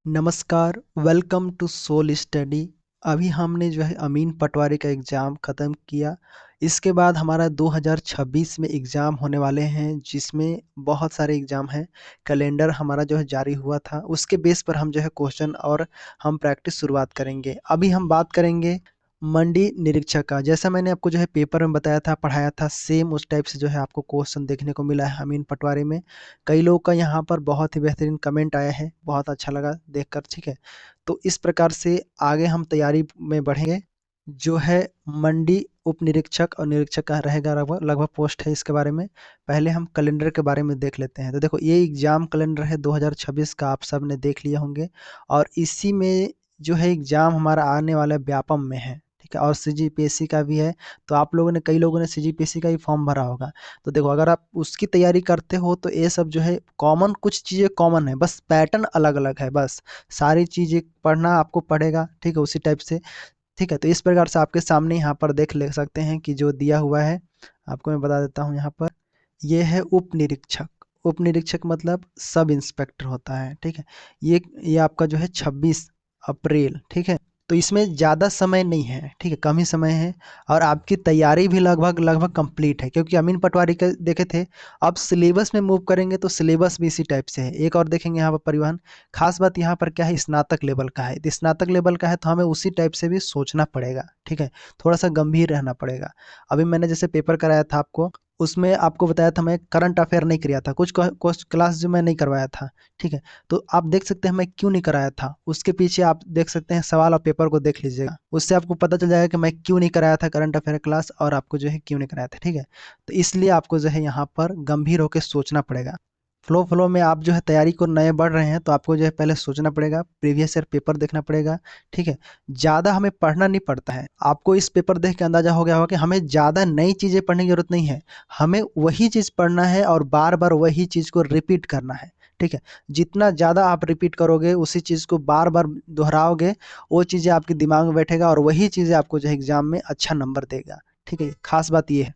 नमस्कार, welcome to soul study. अभी हमने जो है अमीन पटवारी का एग्ज़ाम ख़त्म किया। इसके बाद हमारा 2026 में एग्ज़ाम होने वाले हैं, जिसमें बहुत सारे एग्ज़ाम हैं। कैलेंडर हमारा जो है जारी हुआ था, उसके बेस पर हम जो है क्वेश्चन और हम प्रैक्टिस शुरुआत करेंगे। अभी हम बात करेंगे मंडी निरीक्षक का। जैसा मैंने आपको जो है पेपर में बताया था, पढ़ाया था, सेम उस टाइप से जो है आपको क्वेश्चन देखने को मिला है अमीन पटवारी में। कई लोगों का यहाँ पर बहुत ही बेहतरीन कमेंट आया है, बहुत अच्छा लगा देखकर, ठीक है। तो इस प्रकार से आगे हम तैयारी में बढ़ेंगे। जो है मंडी उप निरीक्षक और निरीक्षक का रहेगा लगभग लगभग पोस्ट है इसके बारे में। पहले हम कैलेंडर के बारे में देख लेते हैं। तो देखो, ये एग्ज़ाम कैलेंडर है 2026 का, आप सब ने देख लिए होंगे। और इसी में जो है एग्ज़ाम हमारा आने वाला व्यापम में है, ठीक है। और सीजीपीएससी का भी है। तो आप लोगों ने, कई लोगों ने सीजीपीएससी का ही फॉर्म भरा होगा। तो देखो, अगर आप उसकी तैयारी करते हो तो ये सब जो है कॉमन, कुछ चीज़ें कॉमन है, बस पैटर्न अलग अलग है, बस सारी चीज़ें पढ़ना आपको पड़ेगा, ठीक है, उसी टाइप से, ठीक है। तो इस प्रकार से आपके सामने यहाँ पर देख ले सकते हैं कि जो दिया हुआ है, आपको मैं बता देता हूँ यहाँ पर। ये है उप निरीक्षक। उप निरीक्षक मतलब सब इंस्पेक्टर होता है, ठीक है। ये आपका जो है 26 अप्रैल, ठीक है। तो इसमें ज़्यादा समय नहीं है, ठीक है, कम ही समय है। और आपकी तैयारी भी लगभग लगभग कंप्लीट है, क्योंकि अमीन पटवारी का देखे थे। अब सिलेबस में मूव करेंगे तो सिलेबस भी इसी टाइप से है। एक और देखेंगे यहाँ पर परिवहन। खास बात यहाँ पर क्या है, स्नातक लेवल का है। तो स्नातक लेवल का है तो हमें उसी टाइप से भी सोचना पड़ेगा, ठीक है। थोड़ा सा गंभीर रहना पड़ेगा। अभी मैंने जैसे पेपर कराया था आपको, उसमें आपको बताया था मैं करंट अफेयर नहीं किया था, कुछ क्लास जो मैं नहीं करवाया था, ठीक है। तो आप देख सकते हैं मैं क्यों नहीं कराया था। उसके पीछे आप देख सकते हैं, सवाल और पेपर को देख लीजिएगा, उससे आपको पता चल जाएगा कि मैं क्यों नहीं कराया था करंट अफेयर क्लास, और आपको जो है क्यों नहीं कराया था, ठीक है। तो इसलिए आपको जो है यहाँ पर गंभीर होकर सोचना पड़ेगा। फ्लो में आप जो है तैयारी को नए बढ़ रहे हैं, तो आपको जो है पहले सोचना पड़ेगा, प्रीवियस ईयर पेपर देखना पड़ेगा, ठीक है। ज़्यादा हमें पढ़ना नहीं पड़ता है। आपको इस पेपर देख के अंदाजा हो गया होगा कि हमें ज़्यादा नई चीज़ें पढ़ने की जरूरत नहीं है। हमें वही चीज़ पढ़ना है और बार बार वही चीज़ को रिपीट करना है, ठीक है। जितना ज़्यादा आप रिपीट करोगे, उसी चीज़ को बार बार दोहराओगे, वो चीज़ें आपके दिमाग में बैठेगा और वही चीज़ें आपको जो है एग्जाम में अच्छा नंबर देगा, ठीक है। खास बात ये है।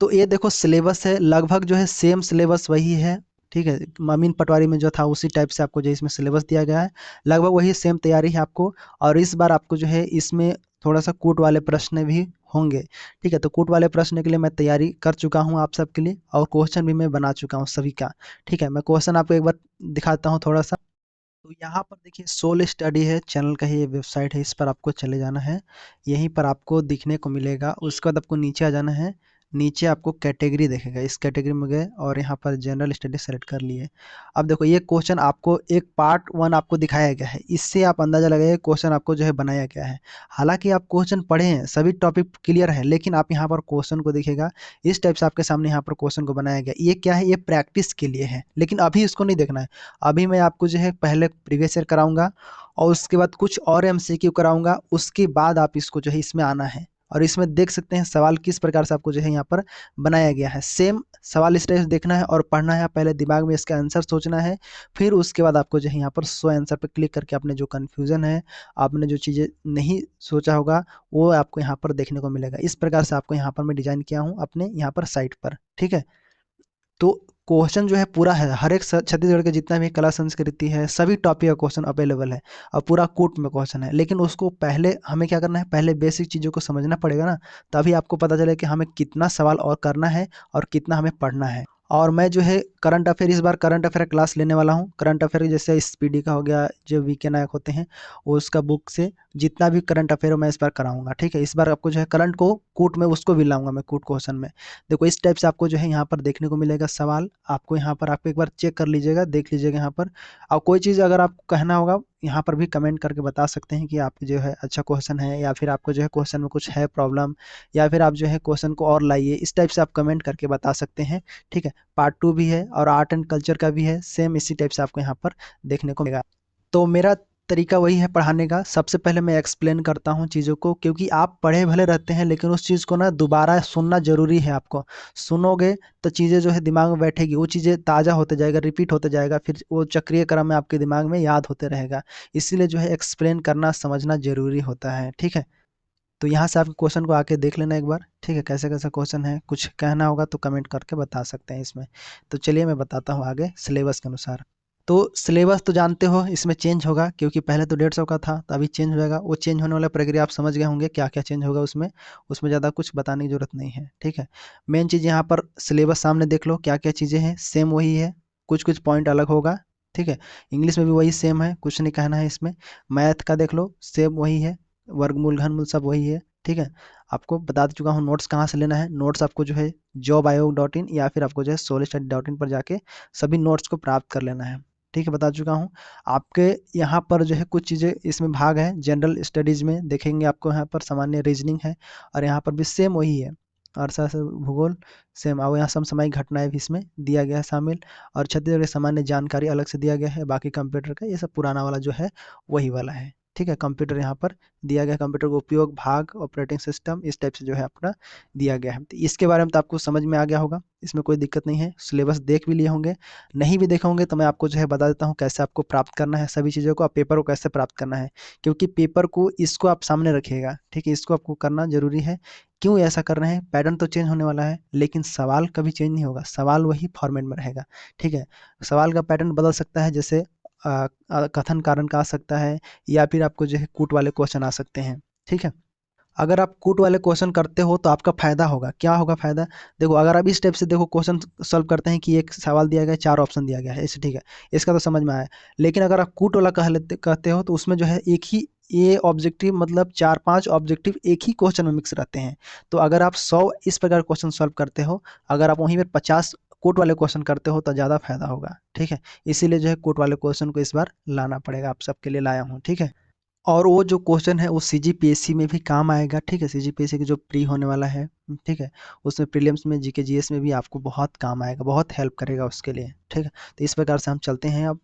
तो ये देखो, सिलेबस है लगभग जो है सेम सिलेबस वही है, ठीक है। अमीन पटवारी में जो था उसी टाइप से आपको जो इसमें सिलेबस दिया गया है, लगभग वही सेम तैयारी है आपको। और इस बार आपको जो है इसमें थोड़ा सा कूट वाले प्रश्न भी होंगे, ठीक है। तो कूट वाले प्रश्न के लिए मैं तैयारी कर चुका हूँ आप सबके लिए, और क्वेश्चन भी मैं बना चुका हूँ सभी का, ठीक है। मैं क्वेश्चन आपको एक बार दिखाता हूँ थोड़ा सा। तो यहाँ पर देखिए, सोल स्टडी है चैनल का ही ये वेबसाइट है, इस पर आपको चले जाना है। यहीं पर आपको दिखने को मिलेगा। उसके बाद आपको नीचे आ जाना है। नीचे आपको कैटेगरी देखेगा, इस कैटेगरी में गए और यहाँ पर जनरल स्टडी सेलेक्ट कर लिए। अब देखो, ये क्वेश्चन आपको एक पार्ट वन आपको दिखाया गया है, इससे आप अंदाजा लगाइए क्वेश्चन आपको जो है बनाया गया है। हालांकि आप क्वेश्चन पढ़े हैं, सभी टॉपिक क्लियर है, लेकिन आप यहाँ पर क्वेश्चन को देखिएगा, इस टाइप से आपके सामने यहाँ पर क्वेश्चन को बनाया गया। ये क्या है, ये प्रैक्टिस के लिए है, लेकिन अभी इसको नहीं देखना है। अभी मैं आपको जो है पहले प्रीवियस ईयर कराऊंगा, और उसके बाद कुछ और एमसीक्यू कराऊंगा, उसके बाद आप इसको जो है इसमें आना है। और इसमें देख सकते हैं सवाल किस प्रकार से आपको जो है यहाँ पर बनाया गया है। सेम सवाल इस टाइप से देखना है और पढ़ना है। पहले दिमाग में इसका आंसर सोचना है, फिर उसके बाद आपको जो है यहाँ पर सो आंसर पर क्लिक करके अपने जो कन्फ्यूजन है, आपने जो चीज़ें नहीं सोचा होगा, वो आपको यहाँ पर देखने को मिलेगा। इस प्रकार से आपको यहाँ पर मैं डिजाइन किया हूँ अपने यहाँ पर साइट पर, ठीक है। तो क्वेश्चन जो है पूरा है, हर एक छत्तीसगढ़ के जितना भी कला संस्कृति है, सभी टॉपिक का क्वेश्चन अवेलेबल है, और पूरा कूट में क्वेश्चन है। लेकिन उसको पहले हमें क्या करना है, पहले बेसिक चीज़ों को समझना पड़ेगा ना, तभी आपको पता चले कि हमें कितना सवाल और करना है और कितना हमें पढ़ना है। और मैं जो है करंट अफेयर, इस बार करंट अफेयर क्लास लेने वाला हूँ। करंट अफेयर जैसे स्पीडी का हो गया, जो वीके नायक होते हैं, वो उसका बुक से जितना भी करंट अफेयर हो मैं इस बार कराऊंगा, ठीक है। इस बार आपको जो है करंट को कूट में उसको भी लाऊंगा मैं, कूट क्वेश्चन में। देखो, इस टाइप से आपको जो है यहाँ पर देखने को मिलेगा सवाल। आपको यहाँ पर आप एक बार चेक कर लीजिएगा, देख लीजिएगा यहाँ पर। और कोई चीज़ अगर आपको कहना होगा, यहाँ पर भी कमेंट करके बता सकते हैं कि आप जो है अच्छा क्वेश्चन है, या फिर आपको जो है क्वेश्चन में कुछ है प्रॉब्लम, या फिर आप जो है क्वेश्चन को और लाइए, इस टाइप से आप कमेंट करके बता सकते हैं, ठीक है। पार्ट टू भी है और आर्ट एंड कल्चर का भी है, सेम इसी टाइप से आपको यहाँ पर देखने को मिलेगा। तो मेरा तरीका वही है पढ़ाने का। सबसे पहले मैं एक्सप्लेन करता हूँ चीज़ों को, क्योंकि आप पढ़े भले रहते हैं, लेकिन उस चीज़ को ना दोबारा सुनना ज़रूरी है आपको। सुनोगे तो चीज़ें जो है दिमाग में बैठेगी, वो चीज़ें ताज़ा होते जाएगा, रिपीट होते जाएगा, फिर वो चक्रीय क्रम में आपके दिमाग में याद होते रहेगा। इसीलिए जो है एक्सप्लेन करना, समझना ज़रूरी होता है, ठीक है। तो यहाँ से आप क्वेश्चन को आके देख लेना एक बार, ठीक है, कैसे कैसे क्वेश्चन है। कुछ कहना होगा तो कमेंट करके बता सकते हैं इसमें। तो चलिए मैं बताता हूँ आगे सिलेबस के अनुसार। तो सिलेबस तो जानते हो इसमें चेंज होगा, क्योंकि पहले तो 150 का था, तो अभी चेंज हो जाएगा। वो चेंज होने वाला प्रक्रिया आप समझ गए होंगे क्या क्या चेंज होगा उसमें। उसमें ज़्यादा कुछ बताने की ज़रूरत नहीं है, ठीक है। मेन चीज़ यहाँ पर सिलेबस सामने देख लो, क्या क्या चीज़ें हैं, सेम वही है, कुछ कुछ पॉइंट अलग होगा, ठीक है। इंग्लिश में भी वही सेम है, कुछ नहीं कहना है इसमें। मैथ का देख लो, सेम वही है, वर्गमूल घनमूल सब वही है, ठीक है। आपको बता चुका हूँ नोट्स कहाँ से लेना है। नोट्स आपको जो है jobayog.in या फिर आपको जो है solstudy.in पर जाके सभी नोट्स को प्राप्त कर लेना है, ठीक है, बता चुका हूँ। आपके यहाँ पर जो है कुछ चीज़ें इसमें भाग है, जनरल स्टडीज़ में देखेंगे आपको यहाँ पर सामान्य रीजनिंग है, और यहाँ पर भी सेम वही है, और साथ साथ भूगोल सेम। और यहाँ समसामयिक घटनाएं भी इसमें दिया गया है शामिल, और छत्तीसगढ़ की सामान्य जानकारी अलग से दिया गया है। बाकी कंप्यूटर का ये सब पुराना वाला जो है वही वाला है, ठीक है। कंप्यूटर यहाँ पर दिया गया, कंप्यूटर का उपयोग, भाग, ऑपरेटिंग सिस्टम, इस टाइप से जो है अपना दिया गया है। तो इसके बारे में तो आपको समझ में आ गया होगा, इसमें कोई दिक्कत नहीं है। सिलेबस देख भी लिए होंगे, नहीं भी देखे होंगे तो मैं आपको जो है बता देता हूँ कैसे आपको प्राप्त करना है सभी चीज़ों को, आप पेपर को कैसे प्राप्त करना है। क्योंकि पेपर को इसको आप सामने रखिएगा, ठीक है, इसको आपको करना जरूरी है। क्यों ऐसा कर रहे हैं, पैटर्न तो चेंज होने वाला है लेकिन सवाल कभी चेंज नहीं होगा, सवाल वही फॉर्मेट में रहेगा, ठीक है। सवाल का पैटर्न बदल सकता है, जैसे कथन कारण का आ सकता है, या फिर आपको जो है कूट वाले क्वेश्चन आ सकते हैं, ठीक है। अगर आप कूट वाले क्वेश्चन करते हो तो आपका फायदा होगा, क्या होगा फायदा। देखो अगर आप इस टाइप से देखो क्वेश्चन सॉल्व करते हैं कि एक सवाल दिया गया है, 4 ऑप्शन दिया गया है, ऐसे ठीक है, इसका तो समझ में आया। लेकिन अगर आप कूट वाला कहते हो तो उसमें जो है एक ही ये ऑब्जेक्टिव, मतलब 4-5 ऑब्जेक्टिव एक ही क्वेश्चन में मिक्स रहते हैं। तो अगर आप 100 इस प्रकार क्वेश्चन सॉल्व करते हो, अगर आप वहीं पर 50 कोट वाले क्वेश्चन करते हो तो ज़्यादा फायदा होगा, ठीक है। इसीलिए जो है कोट वाले क्वेश्चन को इस बार लाना पड़ेगा, आप सबके लिए लाया हूँ, ठीक है। और वो जो क्वेश्चन है वो सीजीपीएससी में भी काम आएगा, ठीक है। सीजीपीएससी की जो प्री होने वाला है, ठीक है, उसमें प्रीलिम्स में, जीके जीएस में भी आपको बहुत काम आएगा, बहुत हेल्प करेगा उसके लिए, ठीक है। तो इस प्रकार से हम चलते हैं अब।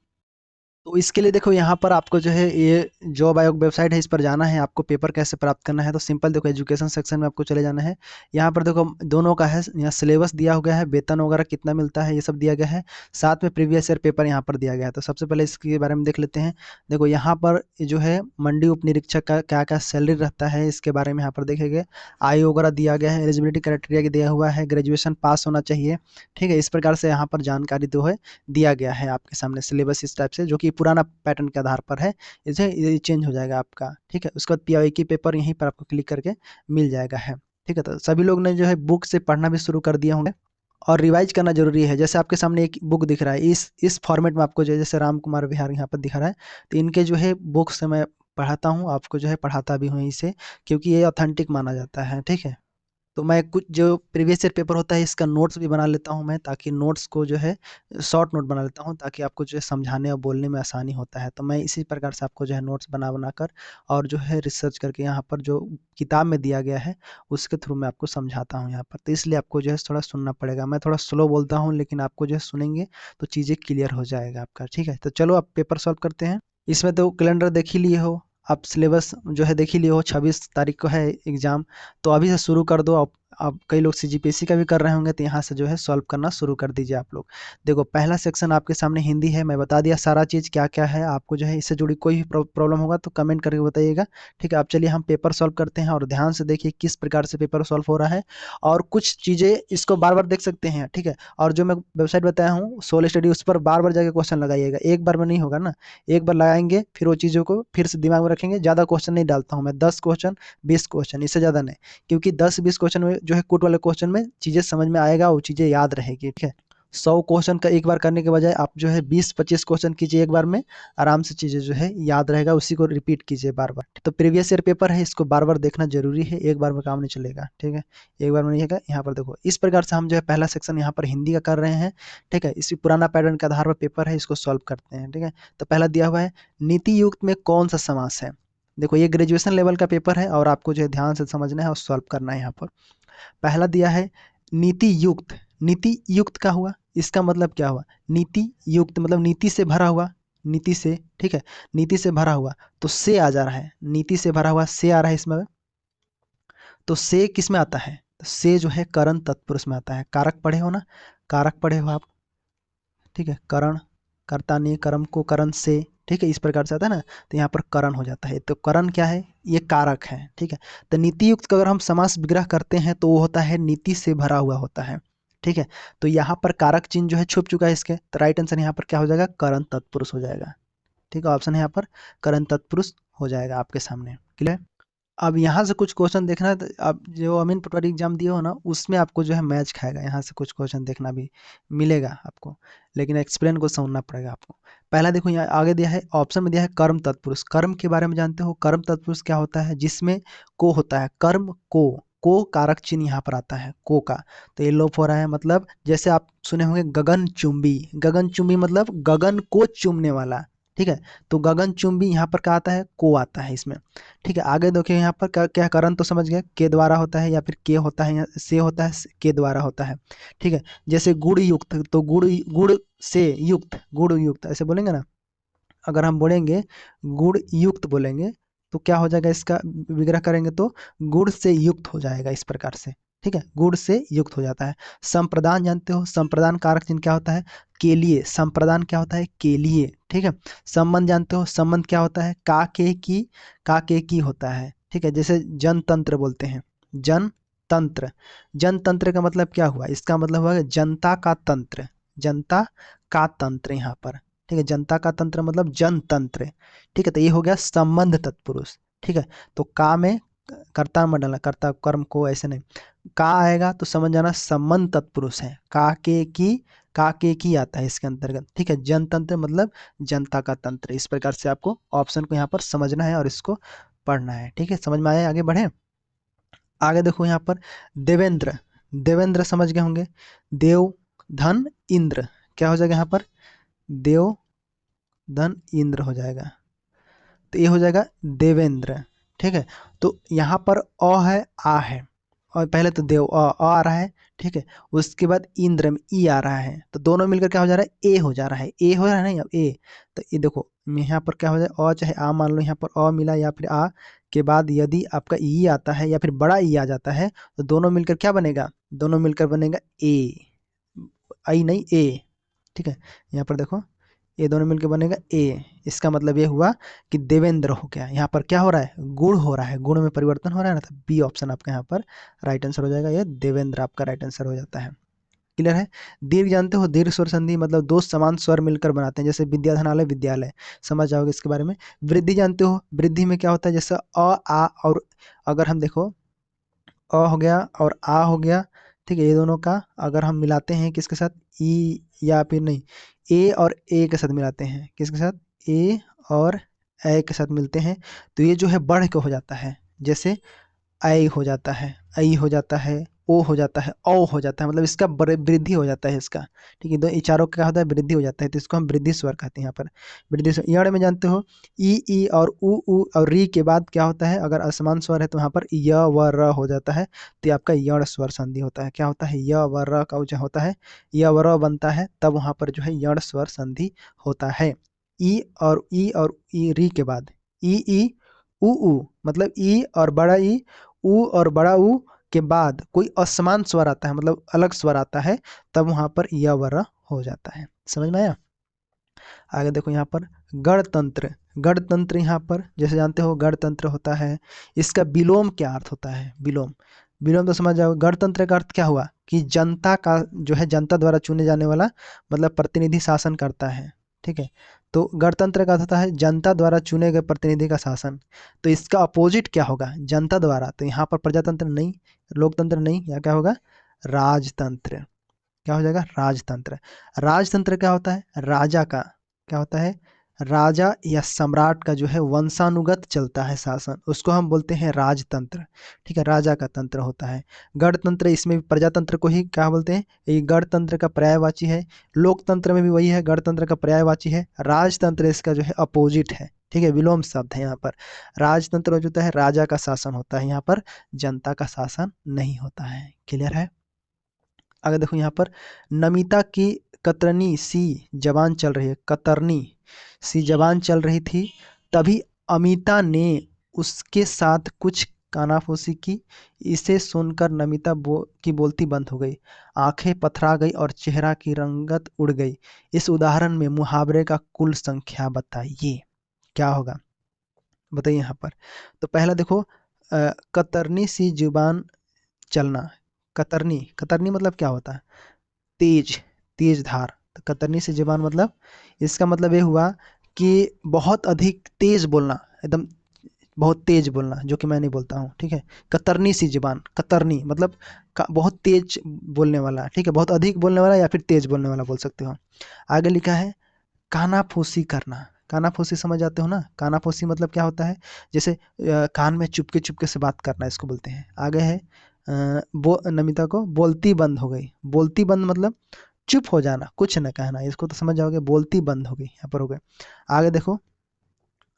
तो इसके लिए देखो यहाँ पर आपको जो है ये जॉब आयोग वेबसाइट है, इस पर जाना है। आपको पेपर कैसे प्राप्त करना है, तो सिंपल देखो, एजुकेशन सेक्शन में आपको चले जाना है। यहाँ पर देखो दोनों का है, यहाँ सिलेबस दिया हो गया है, वेतन वगैरह कितना मिलता है ये सब दिया गया है, साथ में प्रीवियस ईयर पेपर यहाँ पर दिया गया है। तो सबसे पहले इसके बारे में देख लेते हैं। देखो यहाँ पर जो है मंडी उप निरीक्षक का क्या क्या सैलरी रहता है, इसके बारे में यहाँ पर देखेंगे। आय वगैरह दिया गया है, एलिजिबिलिटी क्राइटेरिया दिया हुआ है, ग्रेजुएशन पास होना चाहिए, ठीक है। इस प्रकार से यहाँ पर जानकारी जो है दिया गया है आपके सामने, सिलेबस इस टाइप से, जो कि पुराना पैटर्न के आधार पर है, इसे ये चेंज हो जाएगा आपका, ठीक है। उसके बाद पीआईक्यू पेपर यहीं पर आपको क्लिक करके मिल जाएगा है, ठीक है। तो सभी लोग ने जो है बुक से पढ़ना भी शुरू कर दिया होंगे, और रिवाइज करना जरूरी है। जैसे आपके सामने एक बुक दिख रहा है, इस फॉर्मेट में आपको जो है, जैसे राम कुमार विहार यहाँ पर दिखा रहा है, तो इनके जो है बुक से मैं पढ़ाता हूँ, आपको जो है पढ़ाता भी हूँ इसे, क्योंकि ये ऑथेंटिक माना जाता है, ठीक है। तो मैं कुछ जो प्रीवियस ईयर पेपर होता है इसका नोट्स भी बना लेता हूँ मैं, ताकि नोट्स को जो है शॉर्ट नोट बना लेता हूँ, ताकि आपको जो है समझाने और बोलने में आसानी होता है। तो मैं इसी प्रकार से आपको जो है नोट्स बना बना कर, और जो है रिसर्च करके यहाँ पर जो किताब में दिया गया है उसके थ्रू मैं आपको समझाता हूँ यहाँ पर। तो इसलिए आपको जो है थोड़ा सुनना पड़ेगा, मैं थोड़ा स्लो बोलता हूँ, लेकिन आपको जो है सुनेंगे तो चीज़ें क्लियर हो जाएगा आपका, ठीक है। तो चलो आप पेपर सॉल्व करते हैं। इसमें तो कैलेंडर देख ही लिए हो आप, सिलेबस जो है देख ही लिए हो, 26 तारीख को है एग्ज़ाम। तो अभी से शुरू कर दो आप कई लोग सीजीपीएससी का भी कर रहे होंगे, तो यहाँ से जो है सॉल्व करना शुरू कर दीजिए आप लोग। देखो पहला सेक्शन आपके सामने हिंदी है, मैं बता दिया सारा चीज़ क्या क्या है। आपको जो है इससे जुड़ी कोई भी प्रॉब्लम होगा तो कमेंट करके बताइएगा, ठीक है। अब चलिए हम पेपर सॉल्व करते हैं, और ध्यान से देखिए किस प्रकार से पेपर सॉल्व हो रहा है, और कुछ चीज़ें इसको बार बार देख सकते हैं, ठीक है। और जो मैं वेबसाइट बताया हूँ सोल स्टडी, उस पर बार बार जाके क्वेश्चन लगाइएगा, एक बार में नहीं होगा ना। एक बार लगाएंगे फिर वो चीज़ों को फिर से दिमाग में रखेंगे। ज़्यादा क्वेश्चन नहीं डालता हूँ मैं, 10 क्वेश्चन 20 क्वेश्चन, इससे ज़्यादा नहीं। क्योंकि 10-20 क्वेश्चन में जो है कूट वाले क्वेश्चन में चीज़ें समझ में आएगा, वो चीज़ें याद रहेगी, ठीक है। 100 क्वेश्चन का एक बार करने के बजाय आप जो है 20-25 क्वेश्चन कीजिए एक बार में, आराम से चीज़ें जो है याद रहेगा, उसी को रिपीट कीजिए बार बार। तो प्रीवियस ईयर पेपर है, इसको बार बार देखना जरूरी है, एक बार में काम नहीं चलेगा, ठीक है। एक बार में नहीं होगा। यहाँ पर देखो इस प्रकार से हम जो है पहला सेक्शन यहाँ पर हिंदी का कर रहे हैं, ठीक है। इसी पुराना पैटर्न के आधार पर पेपर है, इसको सॉल्व करते हैं, ठीक है। तो पहला दिया हुआ है, नीति युक्त में कौन सा समास है। देखो ये ग्रेजुएशन लेवल का पेपर है, और आपको जो है ध्यान से समझना है और सॉल्व करना है। यहाँ पर पहला दिया है नीति युक्त। नीति युक्त का हुआ, इसका मतलब क्या हुआ, नीति युक्त मतलब नीति से भरा हुआ, नीति से, ठीक है, नीति से भरा हुआ। तो से आ जा रहा है, नीति से भरा हुआ से आ रहा है इसमें। तो से किस में आता है, तो से जो है करण तत्पुरुष में आता है। कारक पढ़े हो ना, कारक पढ़े हो आप, ठीक है। करण, कर्ता ने कर्म को करण से, ठीक है, इस प्रकार से आता है ना। तो यहाँ पर करण हो जाता है, तो करण क्या है, ये कारक है, ठीक है। तो नीति युक्त का अगर हम समास विग्रह करते हैं तो वो होता है नीति से भरा हुआ होता है, ठीक है। तो यहाँ पर कारक चिन्ह जो है छुप चुका है इसके, तो राइट आंसर यहाँ पर क्या हो जाएगा, करण तत्पुरुष हो जाएगा। ठीक है, ऑप्शन है यहाँ पर करण तत्पुरुष हो जाएगा आपके सामने। क्लियर। अब यहाँ से कुछ क्वेश्चन देखना है, तो आप जो अमीन पटवारी एग्जाम दिए हो ना, उसमें आपको जो है मैच खाएगा, यहाँ से कुछ क्वेश्चन देखना भी मिलेगा आपको, लेकिन एक्सप्लेन को समझना पड़ेगा आपको। पहला देखो यहाँ आगे दिया है, ऑप्शन में दिया है कर्म तत्पुरुष। कर्म के बारे में जानते हो, कर्म तत्पुरुष क्या होता है, जिसमें को होता है, कर्म को कारक चिन्ह यहाँ पर आता है, को का। तो ये लोप हो रहा है, मतलब जैसे आप सुने होंगे गगन चुंबी, गगन चुंबी मतलब गगन को चूमने वाला। ठीक है, तो गगन चुंबी यहाँ पर क्या आता है, को आता है इसमें। ठीक है, आगे देखिए यहाँ पर क्या क्या करण तो समझ गए, के द्वारा होता है या फिर के होता है या से होता है, के द्वारा होता है। ठीक है, जैसे गुड़ युक्त, तो गुड़ गुड़ से युक्त, गुड़ युक्त ऐसे बोलेंगे ना, अगर हम बोलेंगे गुड़ युक्त बोलेंगे, तो क्या हो जाएगा, इसका विग्रह करेंगे तो गुड़ से युक्त हो जाएगा इस प्रकार से। ठीक है, गुड़ से युक्त हो जाता है। संप्रदान जानते हो, संप्रदान कारक चिन्ह क्या होता है, के लिए, संप्रदान क्या होता है, के लिए। ठीक है, संबंध जानते हो, संबंध क्या होता है, का के की होता है। ठीक है, जैसे जनतंत्र बोलते हैं, जनतंत्र, जनतंत्र का मतलब क्या हुआ, इसका मतलब हुआ जनता का तंत्र, जनता का तंत्र यहाँ पर। ठीक है, जनता का तंत्र मतलब जनतंत्र। ठीक है, तो ये हो गया संबंध तत्पुरुष। ठीक है, तो का में कर्ता में डालना, कर्ता कर्म को ऐसे नहीं, का आएगा तो समझ जाना संबंध तत्पुरुष है, का के की आता है इसके अंतर्गत। ठीक है, जनतंत्र मतलब जनता का तंत्र। इस प्रकार से आपको ऑप्शन को यहाँ पर समझना है और इसको पढ़ना है। ठीक है, समझ में आया, आगे बढ़े। आगे देखो यहाँ पर देवेंद्र, देवेंद्र समझ गए होंगे, देव धन इंद्र, क्या हो जाएगा यहाँ पर, देव धन इंद्र हो जाएगा, तो ये हो जाएगा देवेंद्र। ठीक है, तो यहाँ पर अ है, आ है, और पहले तो देव अ आ रहा है। ठीक है, उसके बाद इंद्र में ई आ रहा है, तो दोनों मिलकर क्या हो जा रहा है, ए हो जा रहा है, ए हो रहा है नहीं, अब ए। तो ये देखो यहाँ पर क्या हो जाए, अ चाहे आ मान लो, यहाँ पर अ मिला या फिर आ के बाद यदि आपका ई आता है या फिर बड़ा ई आ जाता है, तो दोनों मिलकर क्या बनेगा, दोनों मिलकर बनेगा ए, आई नहीं ए। ठीक है, यहाँ पर देखो ये दोनों मिलकर बनेगा ए, इसका मतलब ये हुआ कि देवेंद्र हो गया। यहाँ पर क्या हो रहा है, गुण हो रहा है, गुण में परिवर्तन हो रहा है ना, तो बी ऑप्शन आपका यहाँ पर राइट आंसर हो जाएगा, ये देवेंद्र आपका राइट आंसर हो जाता है। क्लियर है। दीर्घ जानते हो, दीर्घ स्वर संधि मतलब दो समान स्वर मिलकर बनाते हैं, जैसे विद्याधनालय विद्यालय, समझ जाओगे इसके बारे में। वृद्धि जानते हो, वृद्धि में क्या होता है, जैसे अ आ, और अगर हम देखो अ हो गया और आ हो गया। ठीक है, ये दोनों का अगर हम मिलाते हैं किसके साथ, ई या फिर नहीं, ए और ए के साथ मिलाते हैं, किसके साथ, ए और ए के साथ मिलते हैं, तो ये जो है बढ़ के हो जाता है, जैसे आई हो जाता है, आई हो जाता है, ओ हो जाता है, औ हो जाता है, मतलब इसका वृद्धि हो जाता है इसका। ठीक है, दो ये चारों का क्या होता है, वृद्धि हो जाता है, तो इसको हम वृद्धि स्वर कहते हैं यहाँ पर, वृद्धि स्वर। यड़ में जानते हो, ई और उ और री के बाद क्या होता है, अगर असमान स्वर है तो वहाँ पर य व र हो जाता है, तो ये आपका यण स्वर संधि होता है। क्या होता है, य व र का जो होता है, य व र बनता है, तब वहाँ पर जो है यण स्वर संधि होता है। ई और ई री के बाद ई उ मतलब ई और बड़ा ई, उ और बड़ा उ के बाद कोई असमान स्वर आता है, मतलब अलग स्वर आता है, तब वहां पर य व र हो जाता है। समझ में आया। आगे देखो यहाँ पर गणतंत्र, गणतंत्र यहाँ पर जैसे जानते हो गणतंत्र होता है, इसका विलोम क्या अर्थ होता है, विलोम, विलोम तो समझ जाओ। गणतंत्र का अर्थ क्या हुआ कि जनता का जो है, जनता द्वारा चुने जाने वाला, मतलब प्रतिनिधि शासन करता है। ठीक है, तो गणतंत्र का अर्थ होता है जनता द्वारा चुने गए प्रतिनिधि का शासन। तो इसका अपोजिट क्या होगा, जनता द्वारा, तो यहाँ पर प्रजातंत्र नहीं, लोकतंत्र नहीं, यहाँ क्या होगा, राजतंत्र। क्या हो जाएगा, राजतंत्र। राजतंत्र क्या होता है, राजा का क्या होता है, राजा या सम्राट का जो है वंशानुगत चलता है शासन, उसको हम बोलते हैं राजतंत्र। ठीक है, राजा का तंत्र होता है। गणतंत्र, इसमें भी प्रजातंत्र को ही क्या बोलते हैं, ये गणतंत्र का पर्यायवाची है। लोकतंत्र में भी वही है, गणतंत्र का पर्यायवाची है। राजतंत्र इसका जो है अपोजिट है। ठीक है, विलोम शब्द है यहाँ पर। राजतंत्र जो होता है, राजा का शासन होता है, यहाँ पर जनता का शासन नहीं होता है। क्लियर है। अगर देखो यहाँ पर नमिता की कतरनी सी जबान चल रही है, कतरनी सी जबान चल रही थी, तभी अमिता ने उसके साथ कुछ कानाफूसी की। इसे सुनकर नमिता की बोलती बंद हो गई, आंखें पथरा गई और चेहरा की रंगत उड़ गई। इस उदाहरण में मुहावरे का कुल संख्या बताइए, क्या होगा, बताइए यहाँ पर। तो पहला देखो कतरनी सी जुबान चलना, कतरनी, कतरनी मतलब क्या होता है, तेज, तेज धार। तो कतरनी सी जुबान मतलब इसका मतलब ये हुआ कि बहुत अधिक तेज बोलना, एकदम बहुत तेज बोलना, जो कि मैं नहीं बोलता हूँ, ठीक है। कतरनी सी जुबान, कतरनी मतलब बहुत तेज बोलने वाला, ठीक है, बहुत अधिक बोलने वाला या फिर तेज बोलने वाला बोल सकते हो। आगे लिखा है कानाफूसी करना। कानाफूसी समझ जाते हो ना, कानाफूसी मतलब क्या होता है, जैसे कान में चुपके चुपके से बात करना, इसको बोलते हैं। आगे है नमिता को बोलती बंद हो गई। बोलती बंद मतलब चुप हो जाना, कुछ न कहना, इसको तो समझ जाओगे, बोलती बंद हो गई, यहाँ पर हो गए। आगे देखो,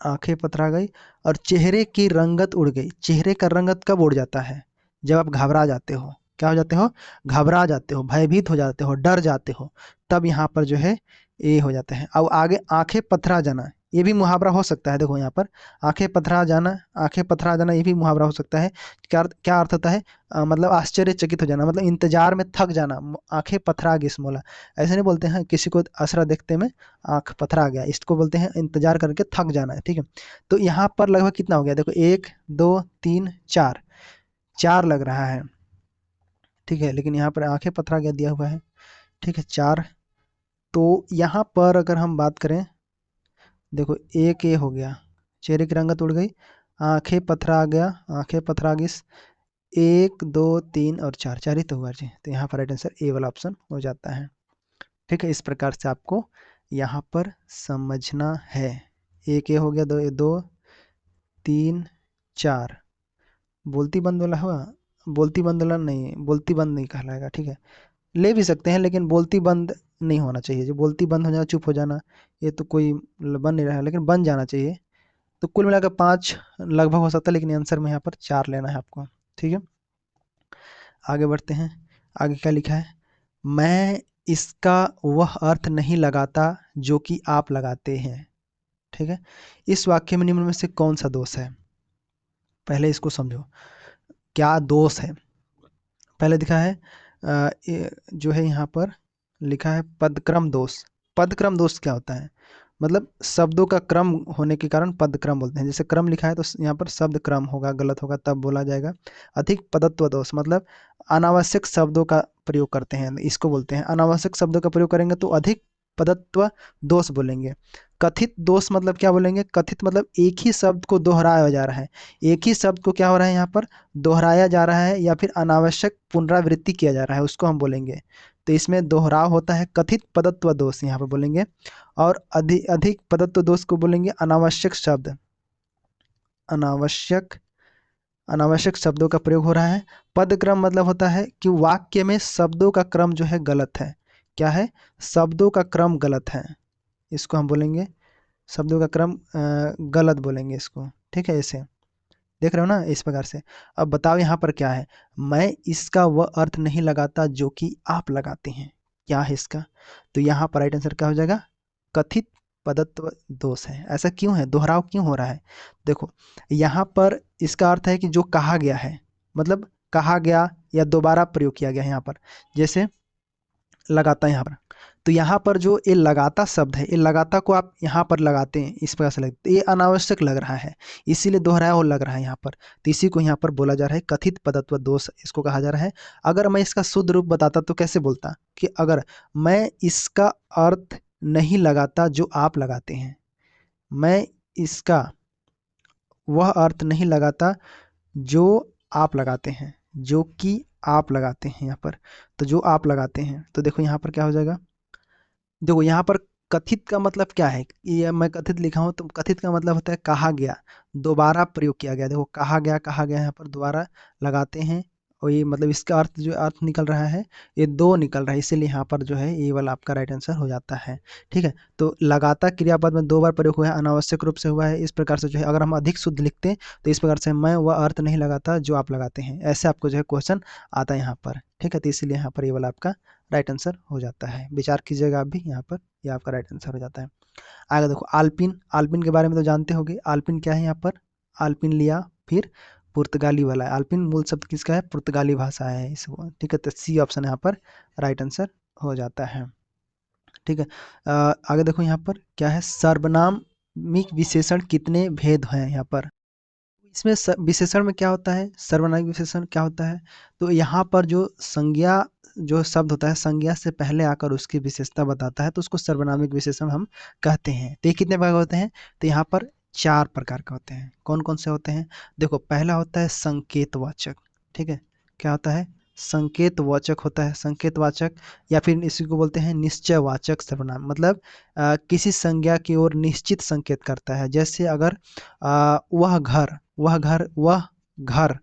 आंखें पथरा गई और चेहरे की रंगत उड़ गई। चेहरे का रंगत कब उड़ जाता है, जब आप घबरा जाते हो। क्या हो जाते हो, घबरा जाते हो, भयभीत हो जाते हो, डर जाते हो, तब यहाँ पर जो है ये हो जाता है। अब आगे आंखें पथरा जाना, ये भी मुहावरा हो सकता है। देखो यहाँ पर आंखें पथरा जाना, आंखें पथरा जाना ये भी मुहावरा हो सकता है। क्या क्या अर्थ होता है, मतलब आश्चर्यचकित हो जाना, मतलब इंतजार में थक जाना। आंखें पथरा गिस मोला, ऐसे नहीं बोलते हैं किसी को असरा देखते में आंख पथरा गया, इसको बोलते हैं इंतजार करके थक जाना है, ठीक है। तो यहाँ पर लगभग कितना हो गया, देखो 1 2 3 4, 4 लग रहा है, ठीक है, लेकिन यहाँ पर आंखें पथरा गया दिया हुआ है, ठीक है, 4। तो यहाँ पर अगर हम बात करें, देखो एक ये हो गया, चेहरे की रंगत उड़ गई, आंखें पथरा गया, आंखें पथरा गई, 1 2 3 और 4, 4 ही तो हुआ जी। तो यहाँ पर राइट आंसर ए वाला ऑप्शन हो जाता है, ठीक है। इस प्रकार से आपको यहाँ पर समझना है। एक ये हो गया, 2 2 3 4, बोलती बंद वाला हुआ, बोलती बंद वाला नहीं, बोलती बंद नहीं कहलाएगा, ठीक है। ले भी सकते हैं लेकिन बोलती बंद नहीं होना चाहिए। जो बोलती बंद हो जाना, चुप हो जाना, ये तो कोई बन नहीं रहा है, लेकिन बन जाना चाहिए। तो कुल मिलाकर 5 लगभग हो सकता है, लेकिन आंसर में यहाँ पर 4 लेना है आपको, ठीक है। आगे बढ़ते हैं, आगे क्या लिखा है, मैं इसका वह अर्थ नहीं लगाता जो कि आप लगाते हैं, ठीक है। इस वाक्य में निम्न में से कौन सा दोष है, पहले इसको समझो, क्या दोष है। पहले दिखा है जो है यहाँ पर लिखा है पदक्रम दोष। पदक्रम दोष क्या होता है, मतलब शब्दों का क्रम होने के कारण पदक्रम बोलते हैं। जैसे क्रम लिखा है तो यहाँ पर शब्द क्रम होगा, गलत होगा तब बोला जाएगा। अधिक पदत्व दोष मतलब अनावश्यक शब्दों का प्रयोग करते हैं, इसको बोलते हैं। अनावश्यक शब्दों का प्रयोग करेंगे तो अधिक पदत्व दोष बोलेंगे। कथित दोष मतलब क्या बोलेंगे, कथित मतलब एक ही शब्द को दोहराया जा रहा है, एक ही शब्द को क्या हो रहा है यहाँ पर दोहराया जा रहा है, या फिर अनावश्यक पुनरावृत्ति किया जा रहा है, उसको हम बोलेंगे। तो इसमें दोहराव होता है, कथित पदत्व दोष यहाँ पर बोलेंगे। और अधिक अधिक पदत्व दोष को बोलेंगे अनावश्यक शब्द, अनावश्यक अनावश्यक शब्दों का प्रयोग हो रहा है। पदक्रम मतलब होता है कि वाक्य में शब्दों का क्रम जो है गलत है। क्या है, शब्दों का क्रम गलत है, इसको हम बोलेंगे शब्दों का क्रम गलत बोलेंगे इसको, ठीक है। ऐसे देख रहे हो ना, इस प्रकार से। अब बताओ यहाँ पर क्या है, मैं इसका वह अर्थ नहीं लगाता जो कि आप लगाते हैं, क्या है इसका। तो यहाँ पर राइट आंसर क्या हो जाएगा, कथित पदत्व दोष है। ऐसा क्यों है, दोहराव क्यों हो रहा है, देखो यहाँ पर इसका अर्थ है कि जो कहा गया है, मतलब कहा गया या दोबारा प्रयोग किया गया है यहाँ पर, जैसे लगाता यहाँ पर। तो यहाँ पर जो ये लगाता शब्द है, ये लगाता को आप यहाँ पर लगाते हैं, इस प्रकार से लगते, ये अनावश्यक लग रहा है, इसीलिए दोहराया हुआ लग रहा है यहाँ पर। तो इसी को यहाँ पर बोला जा रहा है कथित पदत्व दोष, इसको कहा जा रहा है। अगर मैं इसका शुद्ध रूप बताता तो कैसे बोलता कि अगर मैं इसका अर्थ नहीं लगाता जो आप लगाते हैं, मैं इसका वह अर्थ नहीं लगाता जो आप लगाते हैं, जो कि आप लगाते हैं यहाँ पर। तो जो आप लगाते हैं, तो देखो यहाँ पर क्या हो जाएगा, देखो यहाँ पर कथित का मतलब क्या है, ये मैं कथित लिखा हूँ तो कथित का मतलब होता है कहा गया, दोबारा प्रयोग किया गया। देखो कहा गया यहाँ पर दोबारा लगाते हैं, और ये मतलब इसका अर्थ जो अर्थ निकल रहा है ये दो निकल रहा है, इसीलिए यहाँ पर जो है ये वाला आपका राइट आंसर हो जाता है, ठीक है। तो लगाता क्रियापद में 2 बार प्रयोग हुआ है, अनावश्यक रूप से हुआ है, इस प्रकार से जो है अगर हम अधिक शुद्ध लिखते हैं तो इस प्रकार से मैं वह अर्थ नहीं लगाता जो आप लगाते हैं, ऐसे आपको जो है क्वेश्चन आता है यहाँ पर, ठीक है। तो इसीलिए यहाँ पर ये वाला आपका राइट आंसर हो जाता है, विचार कीजिएगा आप भी यहाँ पर, ये आपका राइट आंसर हो जाता है। आगे देखो आल्पिन, आल्पिन के बारे में तो जानते होंगे, आल्पिन क्या है यहाँ पर, आल्पिन लिया फिर पुर्तगाली वाला है। आल्पिन मूल शब्द किसका है, पुर्तगाली भाषा है इसको, ठीक है। तो सी ऑप्शन यहाँ पर राइट आंसर हो जाता है, ठीक है। आगे देखो यहाँ पर क्या है, सर्वनामिक विशेषण कितने भेद हैं यहाँ पर। इसमें विशेषण में क्या होता है, सर्वनामिक विशेषण क्या होता है, तो यहाँ पर जो संज्ञा जो शब्द होता है संज्ञा से पहले आकर उसकी विशेषता बताता है तो उसको सर्वनामिक विशेषण हम कहते हैं। तो ये कितने प्रकार के होते हैं? तो यहाँ पर 4 प्रकार के होते हैं। कौन कौन से होते हैं? देखो, पहला होता है संकेतवाचक। ठीक है, क्या होता है? संकेतवाचक होता है। संकेतवाचक या फिर इसी को बोलते हैं निश्चयवाचक सर्वनाम, मतलब किसी संज्ञा की ओर निश्चित संकेत करता है। जैसे अगर वह घर,